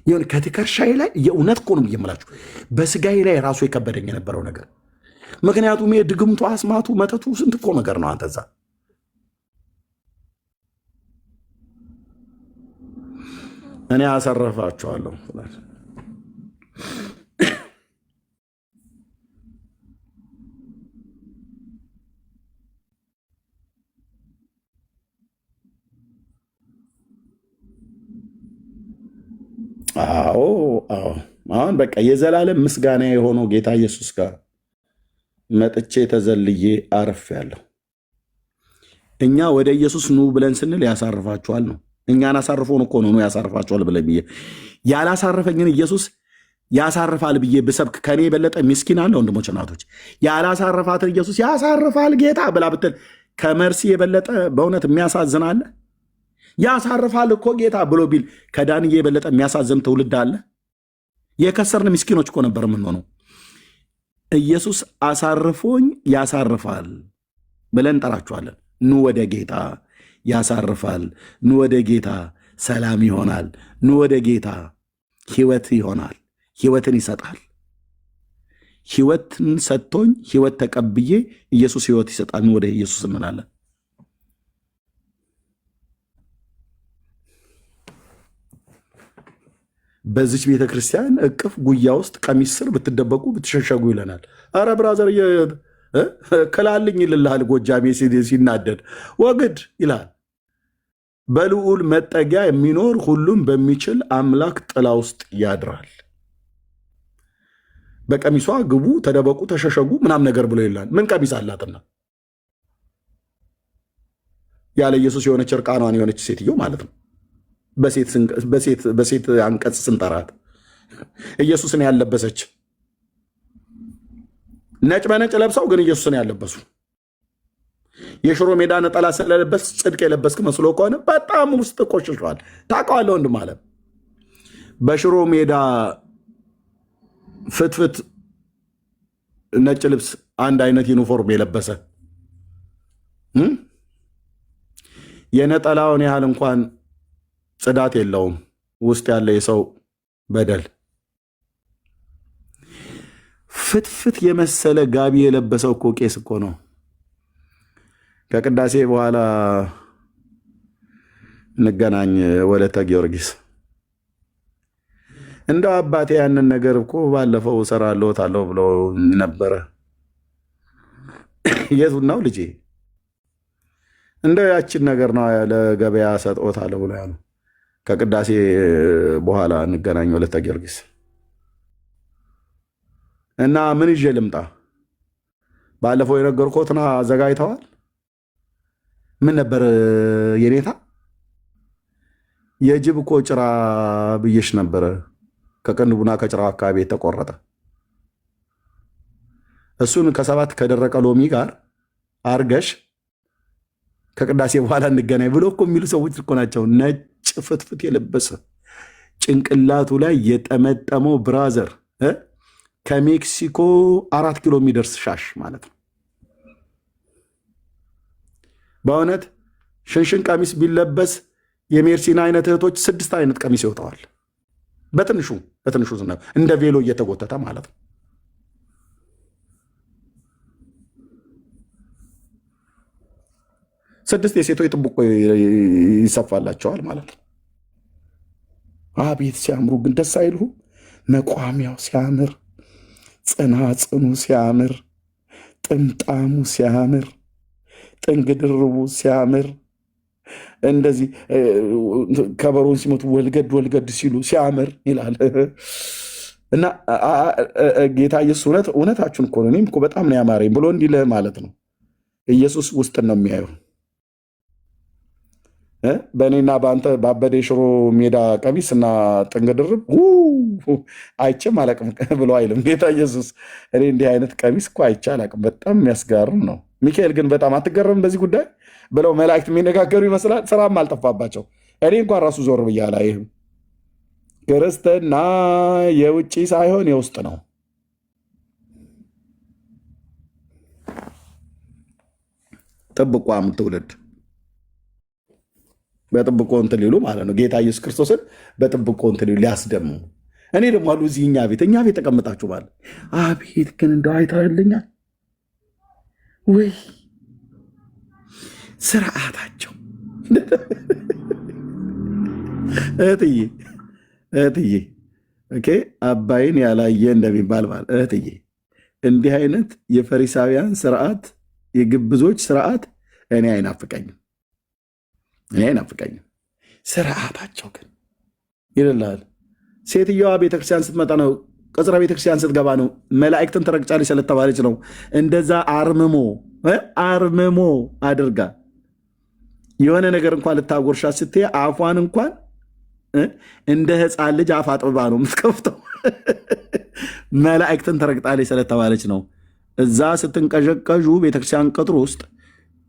የሆነ ከትከርሻዬ ላይ የእውነት እኮ ነው የምላችሁ፣ በስጋዬ ላይ ራሱ የከበደኝ የነበረው ነገር። ምክንያቱም ድግምቱ፣ አስማቱ፣ መተቱ ስንት እኮ ነገር ነው። አንተዛ እኔ አሰረፋችኋለሁ። አዎ አሁን በቃ የዘላለም ምስጋና የሆነው ጌታ ኢየሱስ ጋር መጥቼ ተዘልዬ አርፌያለሁ። እኛ ወደ ኢየሱስ ኑ ብለን ስንል ያሳርፋችኋል ነው። እኛን አሳርፎን እኮ ነው ያሳርፋችኋል ብለን ብዬ ያላሳረፈኝን ኢየሱስ ያሳርፋል ብዬ ብሰብክ ከኔ የበለጠ ምስኪን አለ? ወንድሞች እናቶች፣ ያላሳረፋትን ኢየሱስ ያሳርፋል ጌታ ብላ ብትል ከመርሲ የበለጠ በእውነት የሚያሳዝን አለ? ያሳርፋል እኮ ጌታ ብሎ ቢል ከዳንዬ የበለጠ የሚያሳዝን ትውልድ አለ? የከሰርን ምስኪኖች እኮ ነበር የምንሆነው። ኢየሱስ አሳርፎኝ ያሳርፋል ብለን እንጠራችኋለን። ኑ ወደ ጌታ ያሳርፋል። ኑ ወደ ጌታ ሰላም ይሆናል። ኑ ወደ ጌታ ሕይወት ይሆናል። ሕይወትን ይሰጣል። ሕይወትን ሰጥቶኝ ሕይወት ተቀብዬ ኢየሱስ ሕይወት ይሰጣል። ኑ ወደ ኢየሱስ እንላለን። በዚች ቤተ ክርስቲያን እቅፍ ጉያ ውስጥ ቀሚስ ስር ብትደበቁ ብትሸሸጉ ይለናል። አረ ብራዘር ክላልኝ ይልልሃል። ጎጃሜ ሲናደድ ወግድ ይላል። በልዑል መጠጊያ የሚኖር ሁሉም በሚችል አምላክ ጥላ ውስጥ ያድራል። በቀሚሷ ግቡ፣ ተደበቁ፣ ተሸሸጉ ምናም ነገር ብሎ ይላል። ምን ቀሚስ አላትና? ያለ ኢየሱስ የሆነች እርቃኗን የሆነች ሴትዮ ማለት ነው። በሴት አንቀጽ ስንጠራት ኢየሱስን ያለበሰች ነጭ በነጭ ለብሰው ግን ኢየሱስን ያለበሱ የሽሮ ሜዳ ነጠላ ስለለበስ ጽድቅ የለበስክ መስሎ ከሆነ በጣም ውስጥ ቆሽሿል። ታውቀዋለህ ወንድም አለ። በሽሮ ሜዳ ፍትፍት ነጭ ልብስ አንድ አይነት ዩኒፎርም የለበሰ የነጠላውን ያህል እንኳን ጽዳት የለውም ውስጥ ያለ የሰው በደል። ፍትፍት የመሰለ ጋቢ የለበሰው እኮ ቄስ እኮ ነው። ከቅዳሴ በኋላ እንገናኝ ወለተ ጊዮርጊስ። እንደው አባቴ ያንን ነገር እኮ ባለፈው እሰራለሁ ብሎ ነበረ። የቱን ነው ልጄ? እንደው ያችን ነገር ነው ለገበያ ሰጥኦታለሁ ብሎ ያሉ። ከቅዳሴ በኋላ እንገናኝ ወለተ ጊዮርጊስ እና ምን ይዤ ልምጣ? ባለፈው የነገርኩህን አዘጋጅተዋል? ምን ነበር የኔታ? የጅብ እኮ ጭራ ብዬሽ ነበረ። ከቅንቡና ከጭራው አካባቢ የተቆረጠ እሱን ከ7 ከደረቀ ሎሚ ጋር አርገሽ ከቅዳሴ በኋላ እንገናኝ ብሎ እኮ የሚሉ ሰዎች እኮ ናቸው። ነጭ ፍትፍት የለበሰ ጭንቅላቱ ላይ የጠመጠመው ብራዘር ከሜክሲኮ 4 ኪሎ የሚደርስ ሻሽ ማለት ነው። በእውነት ሽንሽን ቀሚስ ቢለበስ የሜርሲና አይነት እህቶች 6 አይነት ቀሚስ ይወጣዋል። በትንሹ እንደ ቬሎ እየተጎተተ ማለት ነው። ስድስት የሴቶች ጥብቆ ይሰፋላቸዋል ማለት ነው። አቤት ሲያምሩ ግን ደስ አይልሁም? መቋሚያው ሲያምር፣ ጽናጽኑ ሲያምር፣ ጥምጣሙ ሲያምር፣ ጥንግ ድርቡ ሲያምር፣ እንደዚህ ከበሮን ሲመቱ ወልገድ ሲሉ ሲያምር ይላል እና ጌታ ኢየሱስ እውነታችሁን እኮ ነው። እኔም እኮ በጣም ነው ያማረኝ ብሎ እንዲልህ ማለት ነው። ኢየሱስ ውስጥን ነው የሚያየው። በእኔና በአንተ በአበደ ሽሮ ሜዳ ቀሚስ እና ጥንግ ድርብ አይቼም አላቅም ብሎ አይልም ጌታ ኢየሱስ። እኔ እንዲህ አይነት ቀሚስ እኮ አይቼ አላቅም። በጣም የሚያስገርም ነው። ሚካኤል ግን በጣም አትገረምም በዚህ ጉዳይ ብለው መላእክት የሚነጋገሩ ይመስላል። ስራም አልጠፋባቸው። እኔ እንኳን ራሱ ዞር ብዬ አላይህም። ክርስትና የውጭ ሳይሆን የውስጥ ነው። ጥብቋም ትውልድ በጥብቆ እንትን ሊሉ ማለት ነው። ጌታ ኢየሱስ ክርስቶስን በጥብቆ እንትን ሊሉ ሊያስደምሙ። እኔ ደግሞ አሉ እዚህ እኛ ቤት ተቀምጣችሁ ማለት አቤት ግን እንደው አይተህልኛል ወይ ስርዓታቸው። እህትዬ አባይን ያላየ እንደሚባል ማለት እህትዬ፣ እንዲህ አይነት የፈሪሳውያን ስርዓት፣ የግብዞች ስርዓት እኔ አይናፍቀኝም። ስርዓታቸው ግን ይልላል። ሴትየዋ ቤተክርስቲያን ስትመጣ ነው፣ ቅጽረ ቤተክርስቲያን ስትገባ ነው መላእክትን ትረግጫለች ስለተባለች ነው እንደዛ አርምሞ አድርጋ የሆነ ነገር እንኳን ልታጎርሻት ስትይ አፏን እንኳን እንደ ሕፃን ልጅ አፍ አጥብባ ነው የምትከፍተው። መላእክትን ትረግጣለች ስለተባለች ነው። እዛ ስትንቀዠቀዡ ቤተክርስቲያን ቅጥር ውስጥ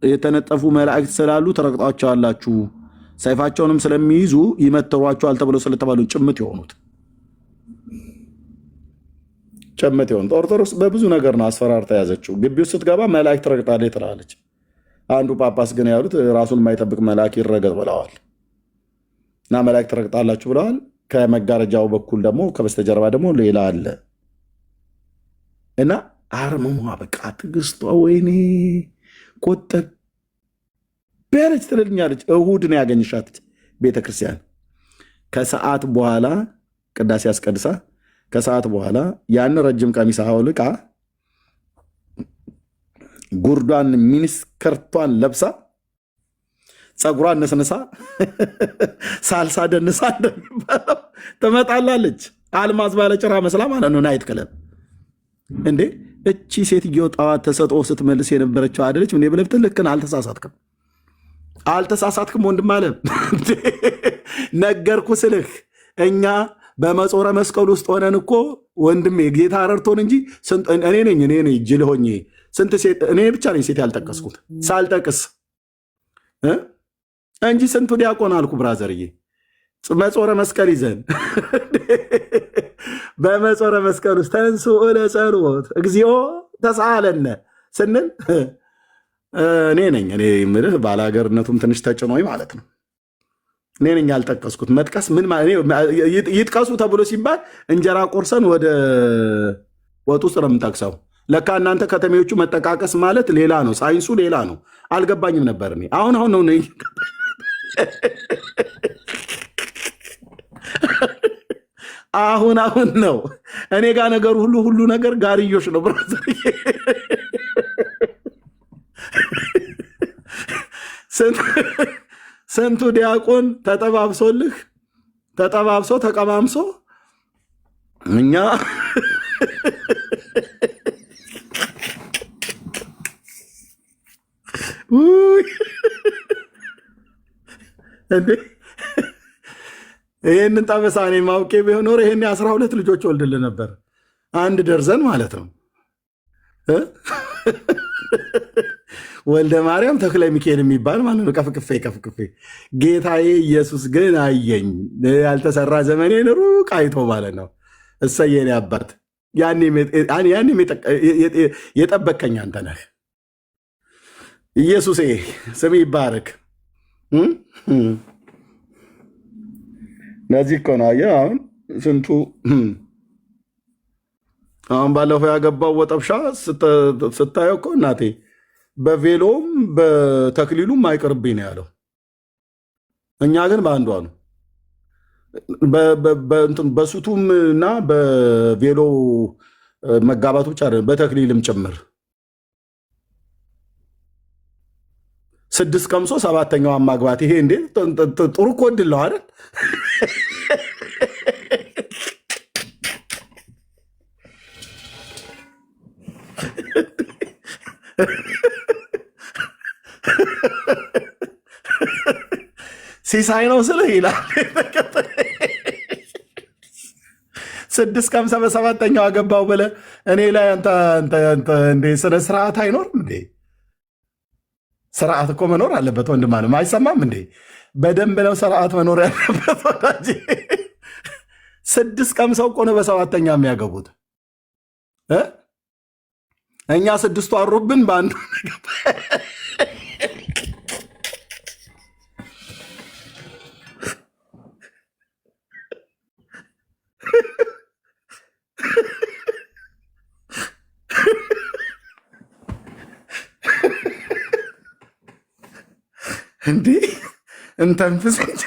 የተነጠፉ መላእክት ስላሉ ትረግጧቸዋላችሁ፣ ሰይፋቸውንም ስለሚይዙ ይመትሯቸዋል ተብሎ ስለተባሉ ጭምት የሆኑት ኦርቶዶክስ በብዙ ነገር ነው አስፈራርታ ያዘችው። ግቢ ውስጥ ስትገባ መላእክት ትረግጣለች ትላለች። አንዱ ጳጳስ ግን ያሉት ራሱን የማይጠብቅ መልአክ ይረገጥ ብለዋል እና መላእክት ትረግጣላችሁ ብለዋል። ከመጋረጃው በኩል ደግሞ ከበስተጀርባ ደግሞ ሌላ አለ እና አርምሟ በቃ ትዕግስቷ ወይኔ ቆጠብ በለች ትልልኛለች። እሁድ ነው ያገኝሻት ቤተክርስቲያን። ከሰዓት በኋላ ቅዳሴ አስቀድሳ ከሰዓት በኋላ ያን ረጅም ቀሚስ አውልቃ ጉርዷን ሚኒስከርቷን ለብሳ ፀጉሯን ነስንሳ ሳልሳ ደንሳ እንደሚባለው ትመጣላለች። አልማዝ ባለጭራ መስላ ማለት ነው። ናይት ክለብ እንዴ! እቺ ሴትዮ ጠዋት ተሰጥኦ ስትመልስ የነበረችው አይደለች እንዴ ብለህ ልክን። አልተሳሳትክም ወንድም አለ ነገርኩ ስልህ እኛ በመጾረ መስቀል ውስጥ ሆነን እኮ ወንድሜ ጌታ ረድቶን እንጂ እኔ ነኝ ጅል ሆኜ ስንት ሴት እኔ ብቻ ነኝ ሴት ያልጠቀስኩት ሳልጠቅስ እንጂ ስንቱ ዲያቆን አልኩ። ብራዘርዬ መጾረ መስቀል ይዘን በመጾረ መስቀል ውስጥ ተንሥኡ ለጸሎት እግዚኦ ተሳለነ ስንል እኔ ነኝ የምልህ ባላገርነቱም ትንሽ ተጭኖኝ ማለት ነው። እኔ ነኝ ያልጠቀስኩት። መጥቀስ ምን ይጥቀሱ ተብሎ ሲባል እንጀራ ቆርሰን ወደ ወጥ ውስጥ ነው የምንጠቅሰው። ለካ እናንተ ከተሜዎቹ መጠቃቀስ ማለት ሌላ ነው፣ ሳይንሱ ሌላ ነው። አልገባኝም ነበር እኔ አሁን ነው አሁን ነው እኔ ጋር ነገር ሁሉ ነገር ጋርዮሽ ነው ብራዘር። ስንቱ ዲያቆን ተጠባብሶ ተቀማምሶ እኛ እንዴ ይህንን ጠበሳ እኔ ማውቄ ቢሆን ኖሮ ይሄን 12 ልጆች ወልድልህ ነበር። 1 ደርዘን ማለት ነው። ወልደ ማርያም ተክለ ሚካኤል የሚባል ማለት ነው። ከፍክፌ ጌታዬ ኢየሱስ ግን አየኝ፣ ያልተሰራ ዘመኔን ሩቅ አይቶ ማለት ነው። እሰየኔ አባት ያኔም የጠበቀኝ አንተ ነህ። ኢየሱሴ ስም ይባረክ። ለዚህ እኮ ነው አየህ፣ አሁን ስንቱ አሁን ባለፈው ያገባው ወጠብሻ ስታየው እኮ እናቴ በቬሎም በተክሊሉም አይቀርብኝ ነው ያለው። እኛ ግን በአንዷ ነው በሱቱም እና በቬሎ መጋባቱ ብቻ በተክሊልም ጭምር 6 ቀምሶ 7ኛዋን ማግባት። ይሄ እንዴ ጥሩ እኮ እድል ነው አይደል? ሲሳይ ነው ስልህ ይላል። 6 ቀምሰህ በ7ኛው አገባው ብለህ እኔ ላይ እንደ ስነ ስርዓት አይኖርም እንዴ? ስርዓት እኮ መኖር አለበት ወንድም አለም። አይሰማም እንዴ? በደንብ ነው ስርዓት መኖር ያለበት ወዳጅ። 6 ቀምሰው እኮ ነው በ7ኛ የሚያገቡት። እኛ 6ቱ አሩብን በአንዱ እንዴ እንተንፍስ እንጂ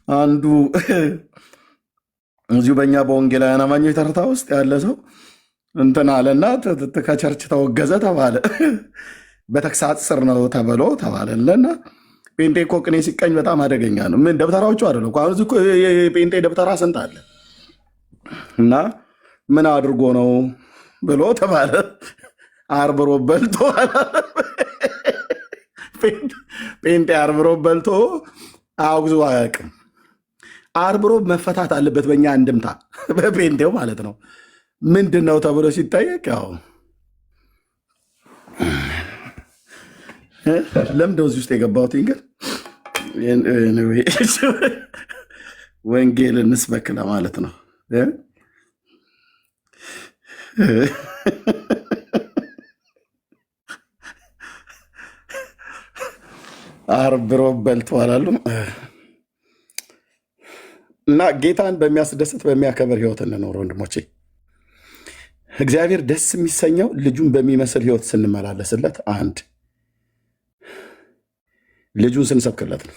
አንዱ እዚሁ በእኛ በወንጌላውያን አማኞች ተርታ ውስጥ ያለ ሰው እንትን አለና ከቸርች ተወገዘ ተባለ። በተግሳጽ ስር ነው ተብሎ ተባለለና ጴንጤ እኮ ቅኔ ሲቀኝ በጣም አደገኛ ነው። ምን ደብተራዎቹ አይደለ አሁን እዚህ የጴንጤ ደብተራ ስንት አለ እና ምን አድርጎ ነው ብሎ ተባለ። አርብሮ በልቶ ጴንጤ አርብሮ በልቶ አውግዞ አያውቅም። አርብሮ መፈታት አለበት በእኛ እንድምታ በጴንጤው ማለት ነው። ምንድን ነው ተብሎ ሲጠየቅ ያው ለምንድነው እዚህ ውስጥ የገባሁት? ግን ወንጌል እንስበክ ለማለት ነው። አርብሮ በልተዋል አሉ እና ጌታን በሚያስደስት በሚያከብር ህይወት እንኖር ወንድሞቼ። እግዚአብሔር ደስ የሚሰኘው ልጁን በሚመስል ህይወት ስንመላለስለት፣ አንድ ልጁን ስንሰብክለት ነው።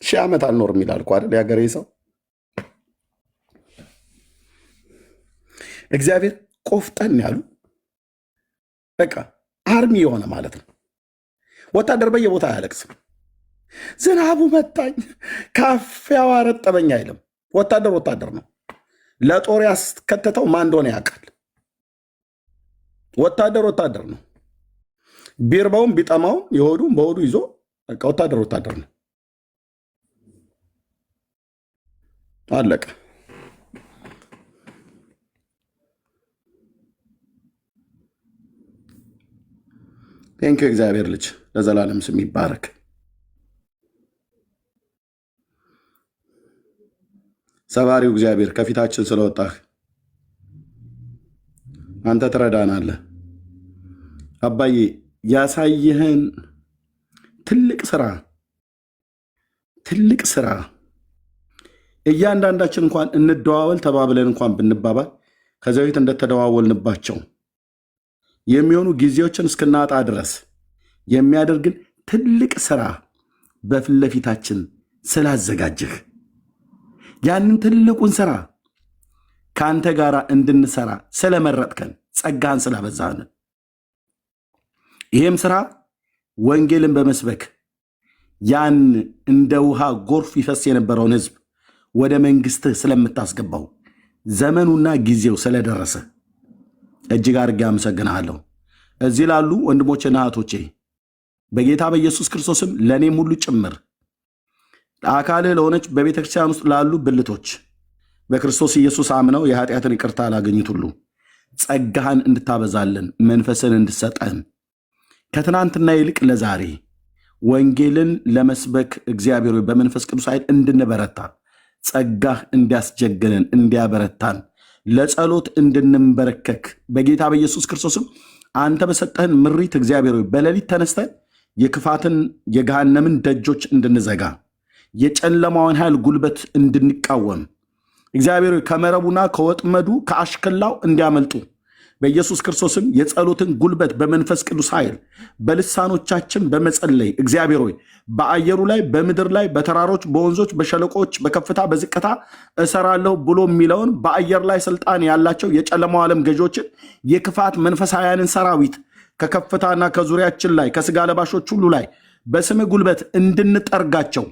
ሺህ ዓመት አልኖርም ይላል እኮ አይደል የሀገሬ ሰው። እግዚአብሔር ቆፍጠን ያሉ በቃ አርሚ የሆነ ማለት ነው። ወታደር በየቦታ አያለቅስም። ዝናቡ መታኝ ካፊያው አረጠበኝ አይልም። ወታደር ነው። ለጦር ያስከተተው ማን እንደሆነ ያውቃል። ወታደር ነው። ቢርባውም ቢጠማውም የሆዱም በሆዱ ይዞ በቃ ወታደር ነው። አለቀ። ቴንኪው እግዚአብሔር ልጅ ለዘላለም ስም ይባረክ። ሰባሪው እግዚአብሔር ከፊታችን ስለወጣህ አንተ ትረዳናለህ። አባዬ ያሳየህን ትልቅ ስራ እያንዳንዳችን እንኳን እንደዋወል ተባብለን እንኳን ብንባባል ከዚ በፊት እንደተደዋወልንባቸው የሚሆኑ ጊዜዎችን እስክናጣ ድረስ የሚያደርግን ትልቅ ስራ በፊት ለፊታችን ስላዘጋጀህ ያንን ትልቁን ስራ ከአንተ ጋር እንድንሰራ ስለመረጥከን ጸጋህን ስላበዛህን ይህም ስራ ወንጌልን በመስበክ ያን እንደ ውሃ ጎርፍ ይፈስ የነበረውን ህዝብ ወደ መንግስትህ ስለምታስገባው ዘመኑና ጊዜው ስለደረሰ እጅግ አድርጌ አመሰግንሃለሁ። እዚህ ላሉ ወንድሞችና እህቶቼ በጌታ በኢየሱስ ክርስቶስም ለእኔም ሁሉ ጭምር አካልህ ለሆነች በቤተ ክርስቲያን ውስጥ ላሉ ብልቶች በክርስቶስ ኢየሱስ አምነው የኃጢአትን ይቅርታ ላገኙት ሁሉ ጸጋህን እንድታበዛልን መንፈስን እንድሰጠን ከትናንትና ይልቅ ለዛሬ ወንጌልን ለመስበክ እግዚአብሔር በመንፈስ ቅዱስ ኃይል እንድንበረታ ጸጋህ እንዲያስጀግነን እንዲያበረታን ለጸሎት እንድንበረከክ በጌታ በኢየሱስ ክርስቶስም አንተ በሰጠህን ምሪት እግዚአብሔር በሌሊት ተነስተን የክፋትን የገሃነምን ደጆች እንድንዘጋ የጨለማውን ኃይል ጉልበት እንድንቃወም እግዚአብሔር ከመረቡና ከወጥመዱ ከአሽከላው እንዲያመልጡ በኢየሱስ ክርስቶስም የጸሎትን ጉልበት በመንፈስ ቅዱስ ኃይል በልሳኖቻችን በመጸለይ እግዚአብሔር ሆይ በአየሩ ላይ በምድር ላይ በተራሮች በወንዞች በሸለቆች በከፍታ በዝቅታ እሰራለሁ ብሎ የሚለውን በአየር ላይ ስልጣን ያላቸው የጨለማው ዓለም ገዢዎችን የክፋት መንፈሳውያንን ሰራዊት ከከፍታና ከዙሪያችን ላይ ከስጋ ለባሾች ሁሉ ላይ በስምህ ጉልበት እንድንጠርጋቸው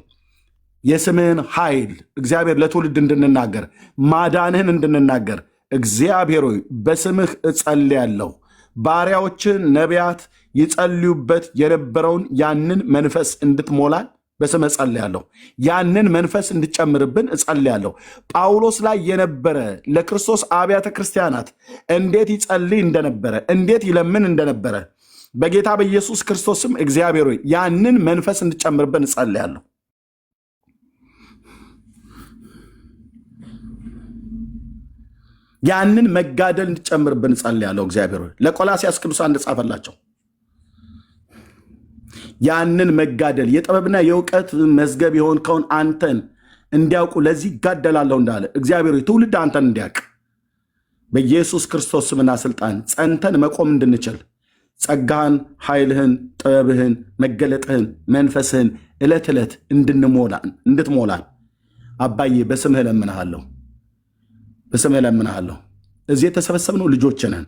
የስምህን ኃይል እግዚአብሔር ለትውልድ እንድንናገር ማዳንህን እንድንናገር እግዚአብሔር ሆይ በስምህ እጸልያለሁ። ባሪያዎችን ነቢያት ይጸልዩበት የነበረውን ያንን መንፈስ እንድትሞላን በስምህ እጸልያለሁ። ያንን መንፈስ እንድጨምርብን እጸልያለሁ። ጳውሎስ ላይ የነበረ ለክርስቶስ አብያተ ክርስቲያናት እንዴት ይጸልይ እንደነበረ እንዴት ይለምን እንደነበረ በጌታ በኢየሱስ ክርስቶስም እግዚአብሔር ሆይ ያንን መንፈስ እንድጨምርብን እጸልያለሁ። ያንን መጋደል እንድጨምርብን ጸልያለሁ። እግዚአብሔር ለቆላስያስ ቅዱሳን እንደጻፈላቸው ያንን መጋደል የጥበብና የእውቀት መዝገብ የሆንከውን አንተን እንዲያውቁ ለዚህ ይጋደላለሁ እንዳለ እግዚአብሔር ትውልድ አንተን እንዲያውቅ በኢየሱስ ክርስቶስ ስምና ስልጣን ጸንተን መቆም እንድንችል ጸጋህን፣ ኃይልህን፣ ጥበብህን፣ መገለጥህን፣ መንፈስህን ዕለት ዕለት እንድትሞላን አባዬ በስምህ እለምንሃለሁ። በስምህ እለምንሃለሁ። እዚህ የተሰበሰብነው ልጆች ነን።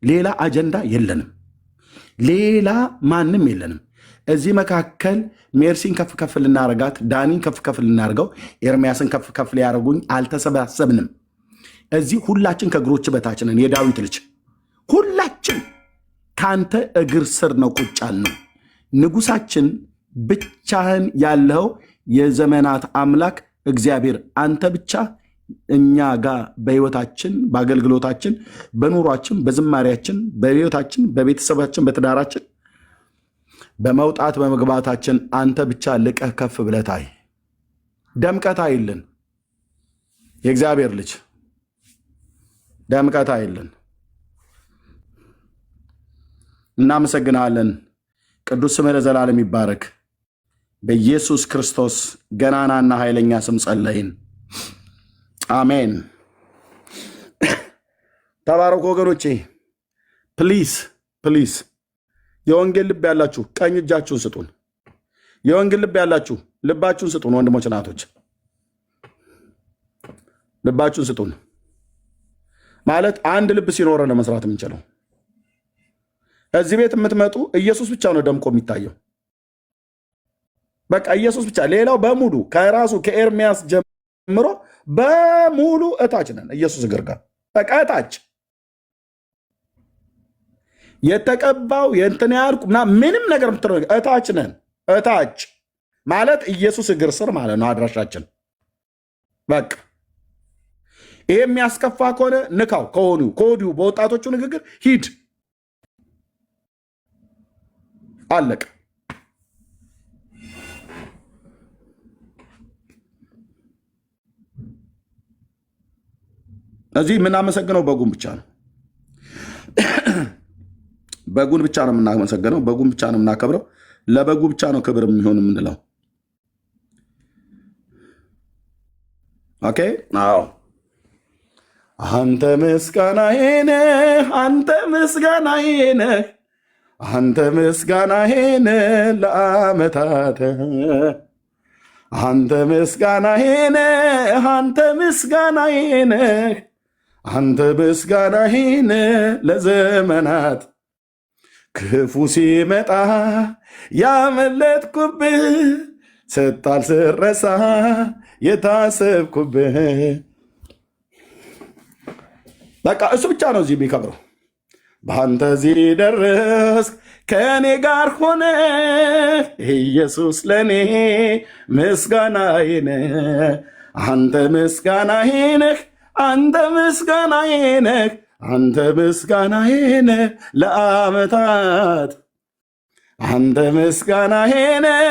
ሌላ አጀንዳ የለንም። ሌላ ማንም የለንም። እዚህ መካከል ሜርሲን ከፍ ከፍ ልናረጋት፣ ዳኒን ከፍ ከፍ ልናርገው፣ ኤርሚያስን ከፍ ከፍ ሊያደርጉኝ አልተሰባሰብንም። እዚህ ሁላችን ከእግሮች በታች ነን። የዳዊት ልጅ ሁላችን ከአንተ እግር ስር ነው ቁጭ ያልነው። ንጉሳችን ብቻህን ያለው የዘመናት አምላክ እግዚአብሔር አንተ ብቻ እኛ ጋር በህይወታችን በአገልግሎታችን በኑሯችን በዝማሪያችን በህይወታችን በቤተሰባችን በትዳራችን በመውጣት በመግባታችን አንተ ብቻ ልቀህ ከፍ ብለታይ ደምቀት አይልን። የእግዚአብሔር ልጅ ደምቀት አይልን። እናመሰግናለን። ቅዱስ ስምህ ለዘላለም ይባረክ። በኢየሱስ ክርስቶስ ገናናና ኃይለኛ ስም ጸለይን። አሜን። ተባረኩ ወገኖቼ። ፕሊዝ ፕሊዝ የወንጌል ልብ ያላችሁ ቀኝ እጃችሁን ስጡን። የወንጌል ልብ ያላችሁ ልባችሁን ስጡን። ወንድሞች እናቶች ልባችሁን ስጡን። ማለት አንድ ልብ ሲኖረ ነው መስራት የምንችለው። እዚህ ቤት የምትመጡ ኢየሱስ ብቻ ነው ደምቆ የሚታየው። በቃ ኢየሱስ ብቻ። ሌላው በሙሉ ከራሱ ከኤርሚያስ ጀምሮ በሙሉ እታች ነን። ኢየሱስ እግር ጋር በቃ እታች የተቀባው የእንትን ያልኩ ምንም ነገር ምትረ እታች ነን። እታች ማለት ኢየሱስ እግር ስር ማለት ነው አድራሻችን። በቃ ይሄ የሚያስከፋ ከሆነ ንካው። ከወዲሁ በወጣቶቹ ንግግር ሂድ፣ አለቅ። እዚህ የምናመሰግነው በጉን ብቻ ነው። በጉን ብቻ ነው የምናመሰግነው። በጉን ብቻ ነው የምናከብረው። ለበጉ ብቻ ነው ክብር የሚሆን የምንለው። ኦኬ። አዎ አንተ ምስጋናዬ ነህ፣ አንተ ምስጋናዬ ነህ፣ አንተ ምስጋናዬ ነህ ለዓመታት፣ አንተ ምስጋናዬ ነህ፣ አንተ ምስጋናዬ ነህ፣ አንተ ምስጋናዬ ነህ ለዘመናት። ክፉ ሲመጣ ያመለጥኩብህ፣ ስጣል ስረሳ የታሰብኩብህ። በቃ እሱ ብቻ ነው እዚህ የሚከብረው። በአንተ እዚህ ደረስክ ከእኔ ጋር ሆነ ኢየሱስ ለእኔ ምስጋናዬ ነህ። አንተ ምስጋናዬ ነህ፣ አንተ ምስጋናዬ ነህ፣ አንተ ምስጋናዬ ነህ ለዓመታት። አንተ ምስጋናዬ ነህ፣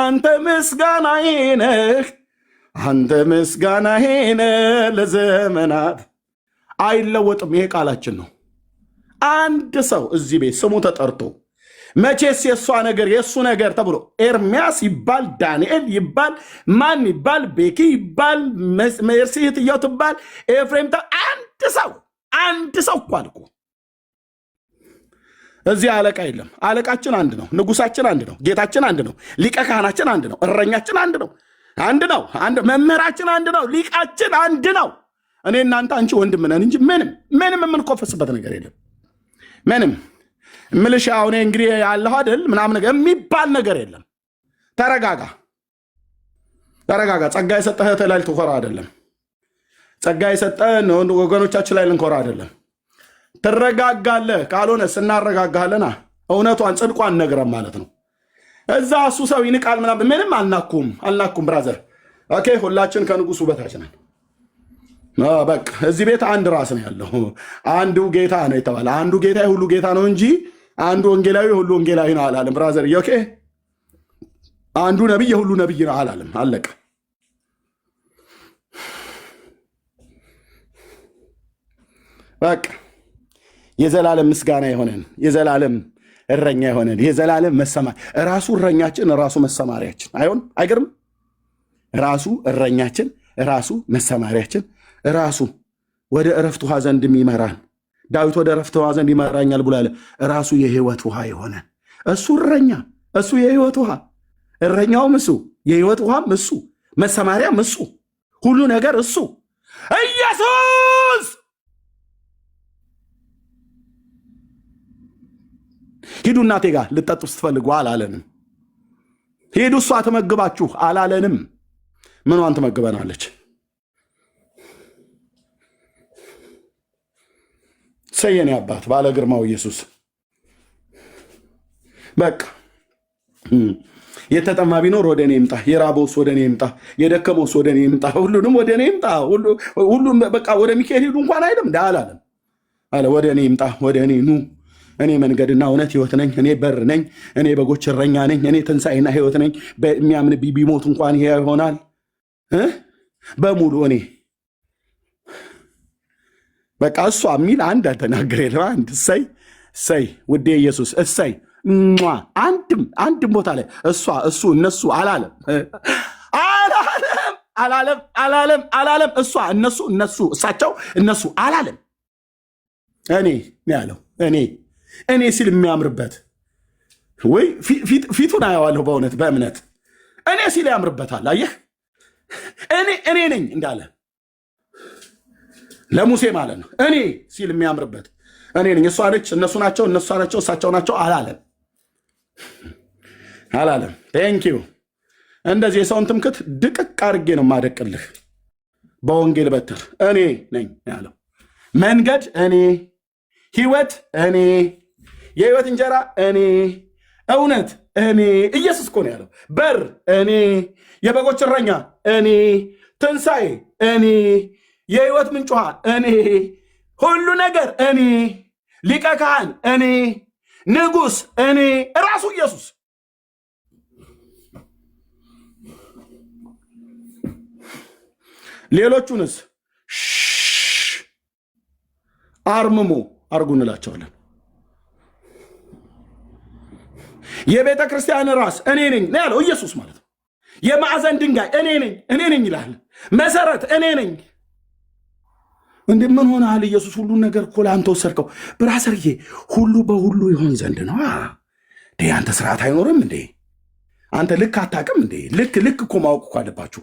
አንተ ምስጋናዬ ነህ፣ አንተ ምስጋናዬ ነህ ለዘመናት። አይለወጥም። ይሄ ቃላችን ነው። አንድ ሰው እዚህ ቤት ስሙ ተጠርቶ መቼስ የእሷ ነገር የእሱ ነገር ተብሎ ኤርሚያስ ይባል፣ ዳንኤል ይባል፣ ማን ይባል፣ ቤኪ ይባል፣ ሜርሲ እትየው ትባል፣ ኤፍሬም፣ አንድ ሰው እኮ አልኩ። እዚህ አለቃ የለም። አለቃችን አንድ ነው። ንጉሳችን አንድ ነው። ጌታችን አንድ ነው። ሊቀ ካህናችን አንድ ነው። እረኛችን አንድ ነው። መምህራችን አንድ ነው። ሊቃችን አንድ ነው። እኔ እናንተ አንቺ ወንድም ነን እንጂ ምንም የምንኮፈስበት ነገር የለም። ምንም ምልሽ አሁን እንግዲህ ያለሁ አይደል ምናምን ነገር የሚባል ነገር የለም። ተረጋጋ። ጸጋ የሰጠህ ላይ ልትኮራ አይደለም። ጸጋ የሰጠን ወገኖቻችን ላይ ልንኮራ አይደለም። ትረጋጋለህ። ካልሆነ ስናረጋጋለና እውነቷን ጽድቋን ነግረን ማለት ነው። እዛ እሱ ሰው ይንቃል ምናምን ምንም አልናኩም ብራዘር። ኦኬ ሁላችን ከንጉሱ በታች ነን። በቃ እዚህ ቤት አንድ ራስ ነው ያለው። አንዱ ጌታ ነው የተባለ አንዱ ጌታ ሁሉ ጌታ ነው እንጂ አንዱ ወንጌላዊ ሁሉ ወንጌላዊ ነው አላለም ብራዘር። ኦኬ አንዱ ነብይ ሁሉ ነብይ ነው አላለም። አለቀ። በቃ የዘላለም ምስጋና የሆነን የዘላለም እረኛ የሆነን የዘላለም መሰማ ራሱ እረኛችን ራሱ መሰማሪያችን አይሆን? አይገርም? ራሱ እረኛችን ራሱ መሰማሪያችን ራሱ ወደ እረፍት ውሃ ዘንድ የሚመራን ዳዊት ወደ እረፍት ውሃ ዘንድ ይመራኛል ብሎ ያለ ራሱ የህይወት ውሃ የሆነን እሱ እረኛ፣ እሱ የህይወት ውሃ፣ እረኛውም እሱ፣ የህይወት ውሃም እሱ፣ መሰማሪያም እሱ፣ ሁሉ ነገር እሱ ኢየሱስ። ሂዱ እናቴ ጋር ልጠጡ ስትፈልጉ አላለንም። ሂዱ እሷ ትመግባችሁ አላለንም። ምኗን ትመግበናለች? ሰየኔ አባት ባለ ግርማው ኢየሱስ። በቃ የተጠማ ቢኖር ወደ እኔ ይምጣ፣ የራበውስ ወደ እኔ ይምጣ፣ የደከመውስ ወደ እኔ ይምጣ፣ ሁሉንም ወደ እኔ ይምጣ። ሁሉም በቃ ወደ ሚካኤል ሂዱ እንኳን አይልም አላለም አለ። ወደ እኔ ይምጣ፣ ወደ እኔ ኑ። እኔ መንገድና እውነት ህይወት ነኝ። እኔ በር ነኝ። እኔ በጎች እረኛ ነኝ። እኔ ትንሣኤና ህይወት ነኝ። በሚያምን ቢሞት እንኳን ይሄ ይሆናል በሙሉ እኔ በቃ እሷ የሚል አንድ አልተናገር የለም። አንድ እሰይ ውዴ ኢየሱስ እሰይ አንድም ቦታ ላይ እሷ እሱ እነሱ አላለም። እሷ እነሱ እሳቸው እነሱ አላለም። እኔ ያለው እኔ ሲል የሚያምርበት ወይ ፊቱን አየዋለሁ። በእውነት በእምነት እኔ ሲል ያምርበታል። አየህ እኔ ነኝ እንዳለ ለሙሴ ማለት ነው። እኔ ሲል የሚያምርበት እኔ ነኝ። እሷ ነች፣ እነሱ ናቸው፣ እነሱ ናቸው፣ እሳቸው ናቸው አላለም። ቴንኪዩ። እንደዚህ የሰውን ትምክት ድቅቅ አድርጌ ነው የማደቅልህ በወንጌል በትር። እኔ ነኝ ያለው መንገድ እኔ፣ ህይወት እኔ፣ የህይወት እንጀራ እኔ፣ እውነት እኔ። ኢየሱስ እኮ ነው ያለው። በር እኔ፣ የበጎች እረኛ እኔ፣ ትንሣኤ እኔ፣ የህይወት ምንጭ ውሃ እኔ፣ ሁሉ ነገር እኔ፣ ሊቀ ካህን እኔ፣ ንጉሥ እኔ፣ ራሱ ኢየሱስ። ሌሎቹንስ አርምሞ አርጉ እንላቸዋለን። የቤተ ክርስቲያን ራስ እኔ ነኝ ነው ያለው ኢየሱስ ማለት ነው። የማዕዘን ድንጋይ እኔ ነኝ ይላል። መሰረት እኔ ነኝ። እንዴ ምን ሆነሃል ኢየሱስ? ሁሉን ነገር እኮ ለአንተ ወሰድከው። ብራሰርዬ ሁሉ በሁሉ ይሆን ዘንድ ነው። አንተ ስርዓት አይኖርም እንዴ? አንተ ልክ አታውቅም እንዴ? ልክ እኮ ማወቅ እኮ አለባችሁ።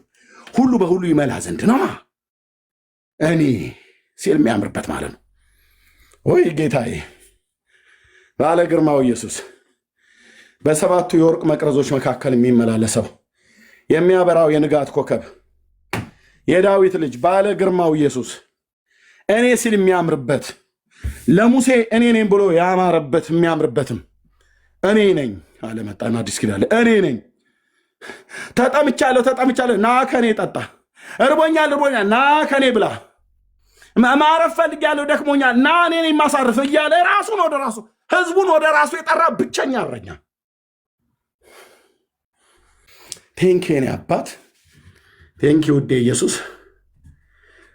ሁሉ በሁሉ ይመላ ዘንድ ነው እኔ ሲል የሚያምርበት ማለት ነው። ወይ ጌታዬ፣ ባለ ግርማው ኢየሱስ በሰባቱ የወርቅ መቅረዞች መካከል የሚመላለሰው የሚያበራው የንጋት ኮከብ የዳዊት ልጅ ባለ ግርማው ኢየሱስ እኔ ሲል የሚያምርበት ለሙሴ እኔ ነኝ ብሎ ያማረበት የሚያምርበትም እኔ ነኝ አለ። መጣና አዲስ ኪዳን እኔ ነኝ። ተጠምቻለሁ ና ከኔ ጠጣ። እርቦኛል ና ከኔ ብላ። ማረፍ ፈልጌያለሁ ደክሞኛል ና እኔ ነኝ ማሳርፍ እያለ ራሱን ወደ ራሱ ህዝቡን ወደ ራሱ የጠራ ብቸኛ እረኛ። ቴንኪ የኔ አባት፣ ቴንኪ ውዴ ኢየሱስ፣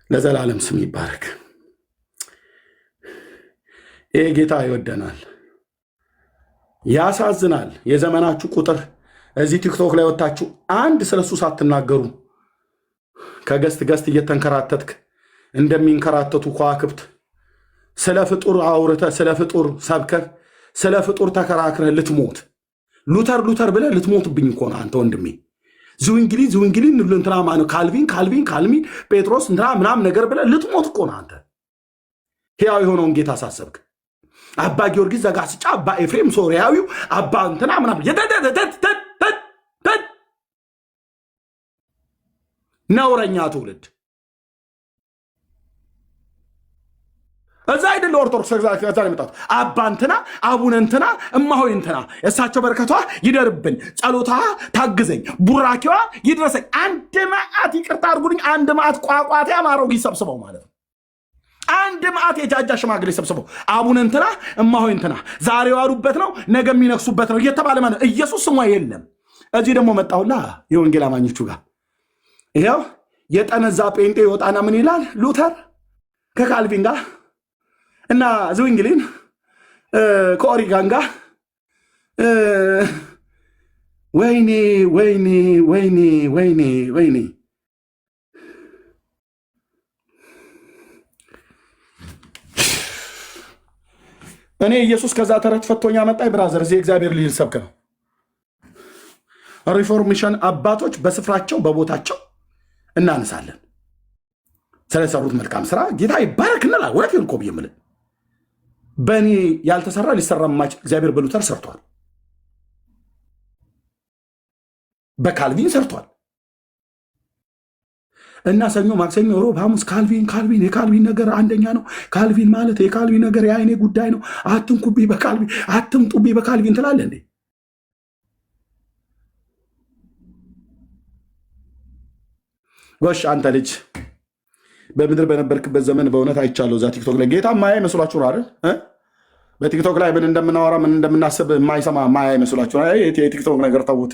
ለዘላለም ስም ይባረክ። ይሄ ጌታ ይወደናል። ያሳዝናል። የዘመናችሁ ቁጥር እዚህ ቲክቶክ ላይ ወጣችሁ አንድ ስለሱ ሳትናገሩ ከገስት እየተንከራተትክ እንደሚንከራተቱ ከዋክብት ስለ ፍጡር አውርተህ ስለ ፍጡር ሰብከህ ስለ ፍጡር ተከራክረህ ልትሞት ሉተር ብለህ ልትሞትብኝ እኮ ነው አንተ ወንድሜ። ዝውንግሊ እንትና ማነው ካልቪን ጴጥሮስ እንትና ምናምን ነገር ብለህ ልትሞት እኮ ነው አንተ። ሕያው የሆነውን ጌታ ሳሰብክ አባ ጊዮርጊስ ዘጋስጫ፣ አባ ኤፍሬም ሶርያዊው፣ አባ እንትና ምናምን ነውረኛ ትውልድ እዛ አይደለ ኦርቶዶክስ ከዛ ለመጣት አባ እንትና አቡነ እንትና እማሆይ እንትና እሳቸው በረከቷ ይደርብን፣ ጸሎታ ታግዘኝ፣ ቡራኪዋ ይድረሰኝ። አንድ ማአት ይቅርታ አድርጉልኝ፣ አንድ ማአት ቋቋቴ አማሮግ ይሰብስበው ማለት ነው። አንድ ማአት የጃጃ ሽማግሌ ሰብስበው አቡነ እንትና እማሆይ እንትና ዛሬ ዋሉበት ነው ነገ የሚነክሱበት ነው እየተባለ ማለት ኢየሱስ ስሟ የለም። እዚህ ደግሞ መጣሁላ የወንጌል አማኞቹ ጋር ይሄው የጠነዛ ጴንጤ ይወጣና ምን ይላል? ሉተር ከካልቪን ጋር እና ዝዊንግሊን ከኦሪጋን ጋር ወይኔ እኔ ኢየሱስ ከዛ ተረት ፈቶኛ መጣይ። ብራዘር እዚህ እግዚአብሔር ልጅ ሰብክ ነው። ሪፎርሜሽን አባቶች በስፍራቸው በቦታቸው እናነሳለን ስለሰሩት መልካም ስራ ጌታ ይባረክ እንላለን። ወለፊን እኮ ብዬ የምልህ በእኔ ያልተሰራ ሊሰራ የማይችል እግዚአብሔር በሉተር ሰርቷል፣ በካልቪን ሰርቷል። እና ሰኞ ማክሰኞ ሮብ ሐሙስ ካልቪን የካልቪን ነገር አንደኛ ነው። ካልቪን ማለት የካልቪን ነገር የአይኔ ጉዳይ ነው። አትንኩብኝ በካልቪን አትምጡብኝ በካልቪን ትላለህ እንዴ? ጎሽ አንተ ልጅ በምድር በነበርክበት ዘመን በእውነት አይቻለሁ። እዛ ቲክቶክ ላይ ጌታ ማያ ይመስሏችሁ አይደል? በቲክቶክ ላይ ምን እንደምናወራ ምን እንደምናስብ የማይሰማ ማያ ይመስሏችሁ? የቲክቶክ ነገር ተዉት።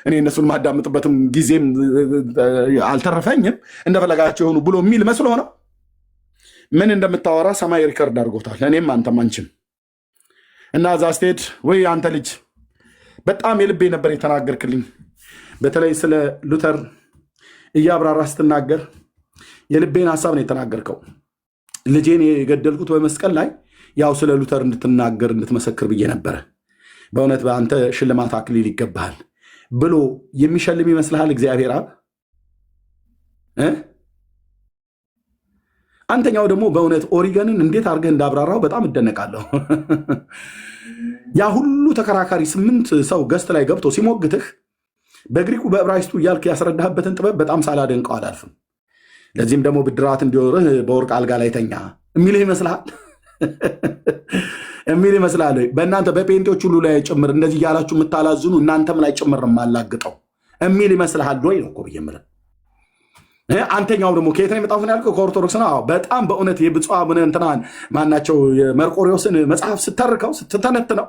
እኔ እነሱን ማዳምጥበትም ጊዜም አልተረፈኝም። እንደፈለጋቸው የሆኑ ብሎ የሚል መስሎ ነው። ምን እንደምታወራ ሰማይ ሪከርድ አድርጎታል። እኔም አንተም አንችም። እና እዛ ስትሄድ ወይ አንተ ልጅ በጣም የልቤ ነበር የተናገርክልኝ። በተለይ ስለ ሉተር እያብራራ ስትናገር የልቤን ሀሳብ ነው የተናገርከው። ልጄን የገደልኩት በመስቀል ላይ ያው ስለ ሉተር እንድትናገር እንድትመሰክር ብዬ ነበረ። በእውነት በአንተ ሽልማት አክሊል ይገባሃል ብሎ የሚሸልም ይመስልሃል እግዚአብሔር አብ? አንተኛው ደግሞ በእውነት ኦሪገንን እንዴት አድርገህ እንዳብራራው በጣም እደነቃለሁ። ያ ሁሉ ተከራካሪ 8 ሰው ገስት ላይ ገብቶ ሲሞግትህ በግሪኩ በዕብራይስጡ እያልክ ያስረዳህበትን ጥበብ በጣም ሳላደንቀው አላልፍም። ለዚህም ደግሞ ብድራት እንዲወርህ በወርቅ አልጋ ላይ ተኛ የሚልህ ይመስልሃል? የሚል ይመስላል። በእናንተ በጴንጤዎች ሁሉ ላይ ጭምር እንደዚህ እያላችሁ የምታላዝኑ እናንተም ላይ ጭምር የማላግጠው የሚል ይመስልሃል ወይ ነው እኮ ብዬ የምልህ። አንተኛው ደግሞ ከየት ነው የመጣሁት ያልከው? ከኦርቶዶክስ ነው። በጣም በእውነት የብፁዕ አቡነ እንትናን ማናቸው የመርቆሪዎስን መጽሐፍ ስተርከው ስትተነትነው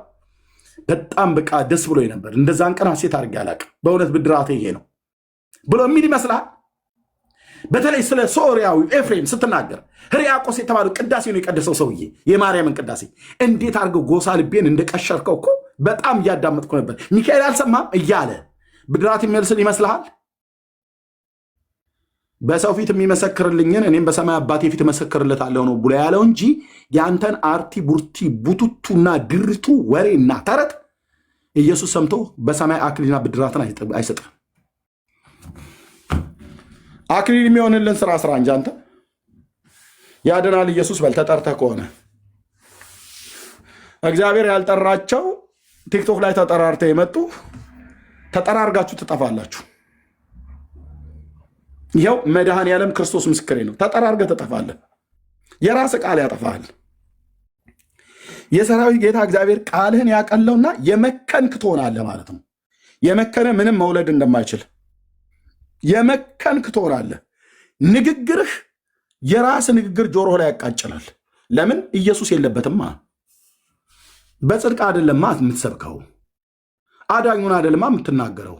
በጣም በቃ ደስ ብሎ ነበር። እንደዛን ቀን ሴት አድርጌ አላውቅም። በእውነት ብድራቴ ይሄ ነው ብሎ የሚል ይመስልሃል? በተለይ ስለ ሶርያዊ ኤፍሬም ስትናገር ሕርያቆስ የተባለው ቅዳሴ ነው የቀደሰው ሰውዬ የማርያምን ቅዳሴ እንዴት አድርገው ጎሳ ልቤን እንደቀሸርከው እኮ በጣም እያዳመጥኩ ነበር። ሚካኤል አልሰማም እያለ ብድራት የሚመልስል ይመስልሃል? በሰው ፊት የሚመሰክርልኝን እኔም በሰማይ አባቴ ፊት እመሰክርለታለሁ ነው ብሎ ያለው እንጂ ያንተን አርቲ ቡርቲ ቡቱቱና ድርቱ ወሬና ተረት ኢየሱስ ሰምቶ በሰማይ አክሊልና ብድራትን አይሰጥም። አክሊል የሚሆንልን ስራ ስራ እንጂ አንተ ያድናል ኢየሱስ በል ተጠርተህ ከሆነ እግዚአብሔር ያልጠራቸው ቲክቶክ ላይ ተጠራርተው የመጡ ተጠራርጋችሁ ትጠፋላችሁ። ይኸው መድኃኔዓለም ክርስቶስ ምስክሬ ነው። ተጠራርገህ ትጠፋለህ። የራስ ቃል ያጠፋሃል። የሰራዊት ጌታ እግዚአብሔር ቃልህን ያቀለውና የመከንክ ትሆናለህ ማለት ነው። የመከነ ምንም መውለድ እንደማይችል የመከንክ ትሆናለህ። ንግግርህ የራስ ንግግር ጆሮህ ላይ ያቃጭላል። ለምን? ኢየሱስ የለበትማ። በጽድቅ አይደለማ የምትሰብከው፣ አዳኙን አይደለማ የምትናገረው።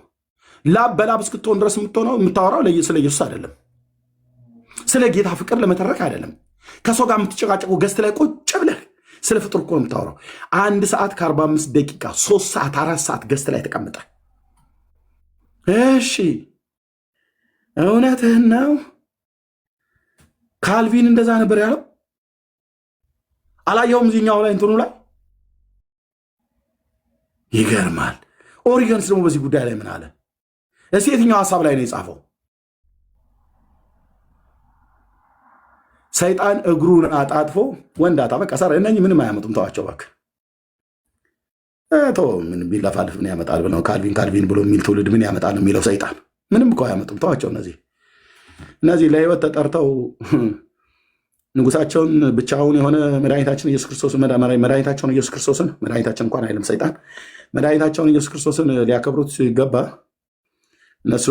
ላብ በላብ እስክትሆን ድረስ የምታወራው ስለ ኢየሱስ አይደለም። ስለ ጌታ ፍቅር ለመተረክ አይደለም። ከሰው ጋር የምትጨቃጨቁ ገስት ላይ ቁጭ ብለህ ስለ ፍጡር እኮ ነው የምታወራው። 1 ሰዓት ከ45 ደቂቃ 3 ሰዓት 4 ሰዓት ገስት ላይ ተቀምጠ እሺ እውነትህን ነው። ካልቪን እንደዛ ነበር ያለው። አላየውም እዚህኛው ላይ እንትኑ ላይ ይገርማል። ኦሪገንስ ደግሞ በዚህ ጉዳይ ላይ ምን አለ? እስኪ የትኛው ሀሳብ ላይ ነው የጻፈው? ሰይጣን እግሩን አጣጥፎ ወንዳታ በቃ ሰራ። እነኚህ ምንም አያመጡም፣ ተዋቸው እባክህ። ምን ቢለፋልፍ ምን ያመጣል ብለው ካልቪን ብሎ የሚል ትውልድ ምን ያመጣል የሚለው ሰይጣን ምንም እኮ አያመጡም፣ ተዋቸው። እነዚህ ለህይወት ተጠርተው ንጉሳቸውን ብቻውን የሆነ መድኃኒታችን ኢየሱስ ክርስቶስን መድኃኒታቸውን ኢየሱስ ክርስቶስን መድኃኒታችን እንኳን አይልም ሰይጣን መድኃኒታቸውን ኢየሱስ ክርስቶስን ሊያከብሩት ሲገባ እነሱ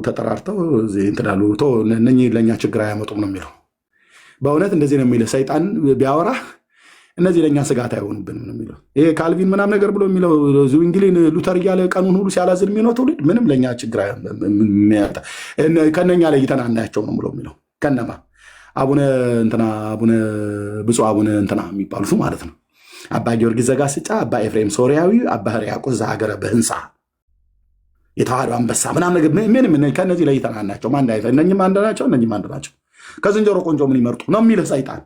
ተጠራርተው እንትናሉ። እነኚህ ለእኛ ችግር አያመጡም ነው የሚለው። በእውነት እንደዚህ ነው የሚለው ሰይጣን ቢያወራ እነዚህ ለእኛ ስጋት አይሆኑብንም ነው የሚለው። ይሄ ካልቪን ምናምን ነገር ብሎ የሚለው ዚዊንግሊን ሉተር እያለ ቀኑን ሁሉ ሲያላዝን የሚኖር ትውልድ ምንም ለእኛ ችግር ከነኛ ለይተን አናያቸው ነው ብሎ የሚለው። ከነማ አቡነ ብፁዕ አቡነ እንትና የሚባሉት ማለት ነው። አባ ጊዮርጊስ ዘጋስጫ፣ አባ ኤፍሬም ሶሪያዊ፣ አባ ሕርያቆስ ዘሀገረ በህንፃ የተዋህዶ አንበሳ ምናምን ነገር ምንም ከነዚህ ለይተን አናያቸው። እነኝም አንድ ናቸው፣ እነኝም አንድ ናቸው። ከዝንጀሮ ቆንጆ ምን ይመርጡ ነው የሚልህ ሰይጣን።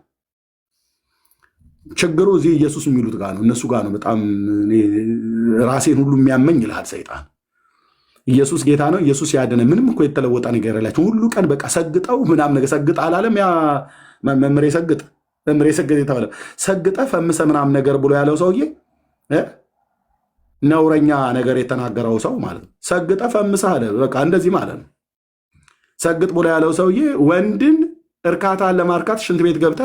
ችግሩ እዚህ ኢየሱስ የሚሉት ጋር ነው፣ እነሱ ጋር ነው። በጣም ራሴን ሁሉ የሚያመኝ ይልሃል ሰይጣን። ኢየሱስ ጌታ ነው፣ ኢየሱስ ያደነ። ምንም እኮ የተለወጠ ነገር የላቸው። ሁሉ ቀን በቃ ሰግጠው ምናምን ነገር ሰግጥ አላለም። ያ መምሬ ሰግጥ የተባለ ሰግጠ ፈምሰ ምናምን ነገር ብሎ ያለው ሰውዬ ነውረኛ ነገር የተናገረው ሰው ማለት ነው። ሰግጠ ፈምሰ አለ። በቃ እንደዚህ ማለት ነው። ሰግጥ ብሎ ያለው ሰውዬ ወንድን እርካታን ለማርካት ሽንት ቤት ገብተ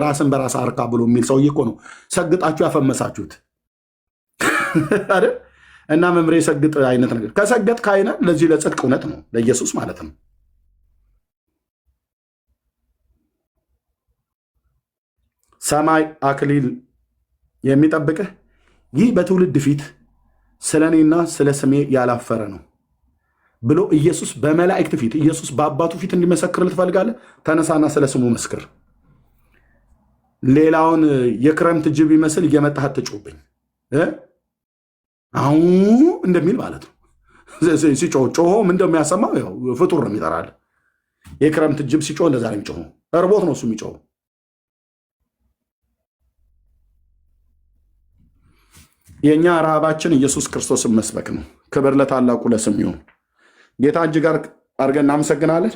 ራስን በራስ አርካ ብሎ የሚል ሰውዬ እኮ ነው ሰግጣችሁ ያፈመሳችሁት አይደል? እና መምሬ ሰግጥ አይነት ነገር ከሰገጥ ካይነ ለዚህ ለጽድቅ እውነት ነው ለኢየሱስ ማለት ነው። ሰማይ አክሊል የሚጠብቅህ ይህ በትውልድ ፊት ስለ እኔና ስለ ስሜ ያላፈረ ነው ብሎ ኢየሱስ በመላእክት ፊት ኢየሱስ በአባቱ ፊት እንዲመሰክርልህ ትፈልጋለህ? ተነሳና ስለ ስሙ መስክር። ሌላውን የክረምት ጅብ ይመስል እየመጣህ አትጩህብኝ አሁን እንደሚል ማለት ነው። ሲጮህ ምን እንደሚያሰማው ያው ፍጡር ነው የሚጠራል። የክረምት ጅብ ሲጮህ እንደዛ ነው የሚጮህ። እርቦት ነው እሱ የሚጮህ። የእኛ ረሃባችን ኢየሱስ ክርስቶስን መስበክ ነው። ክብር ለታላቁ ለስም ይሁን። ጌታ እጅግ አድርገን እናመሰግናለን።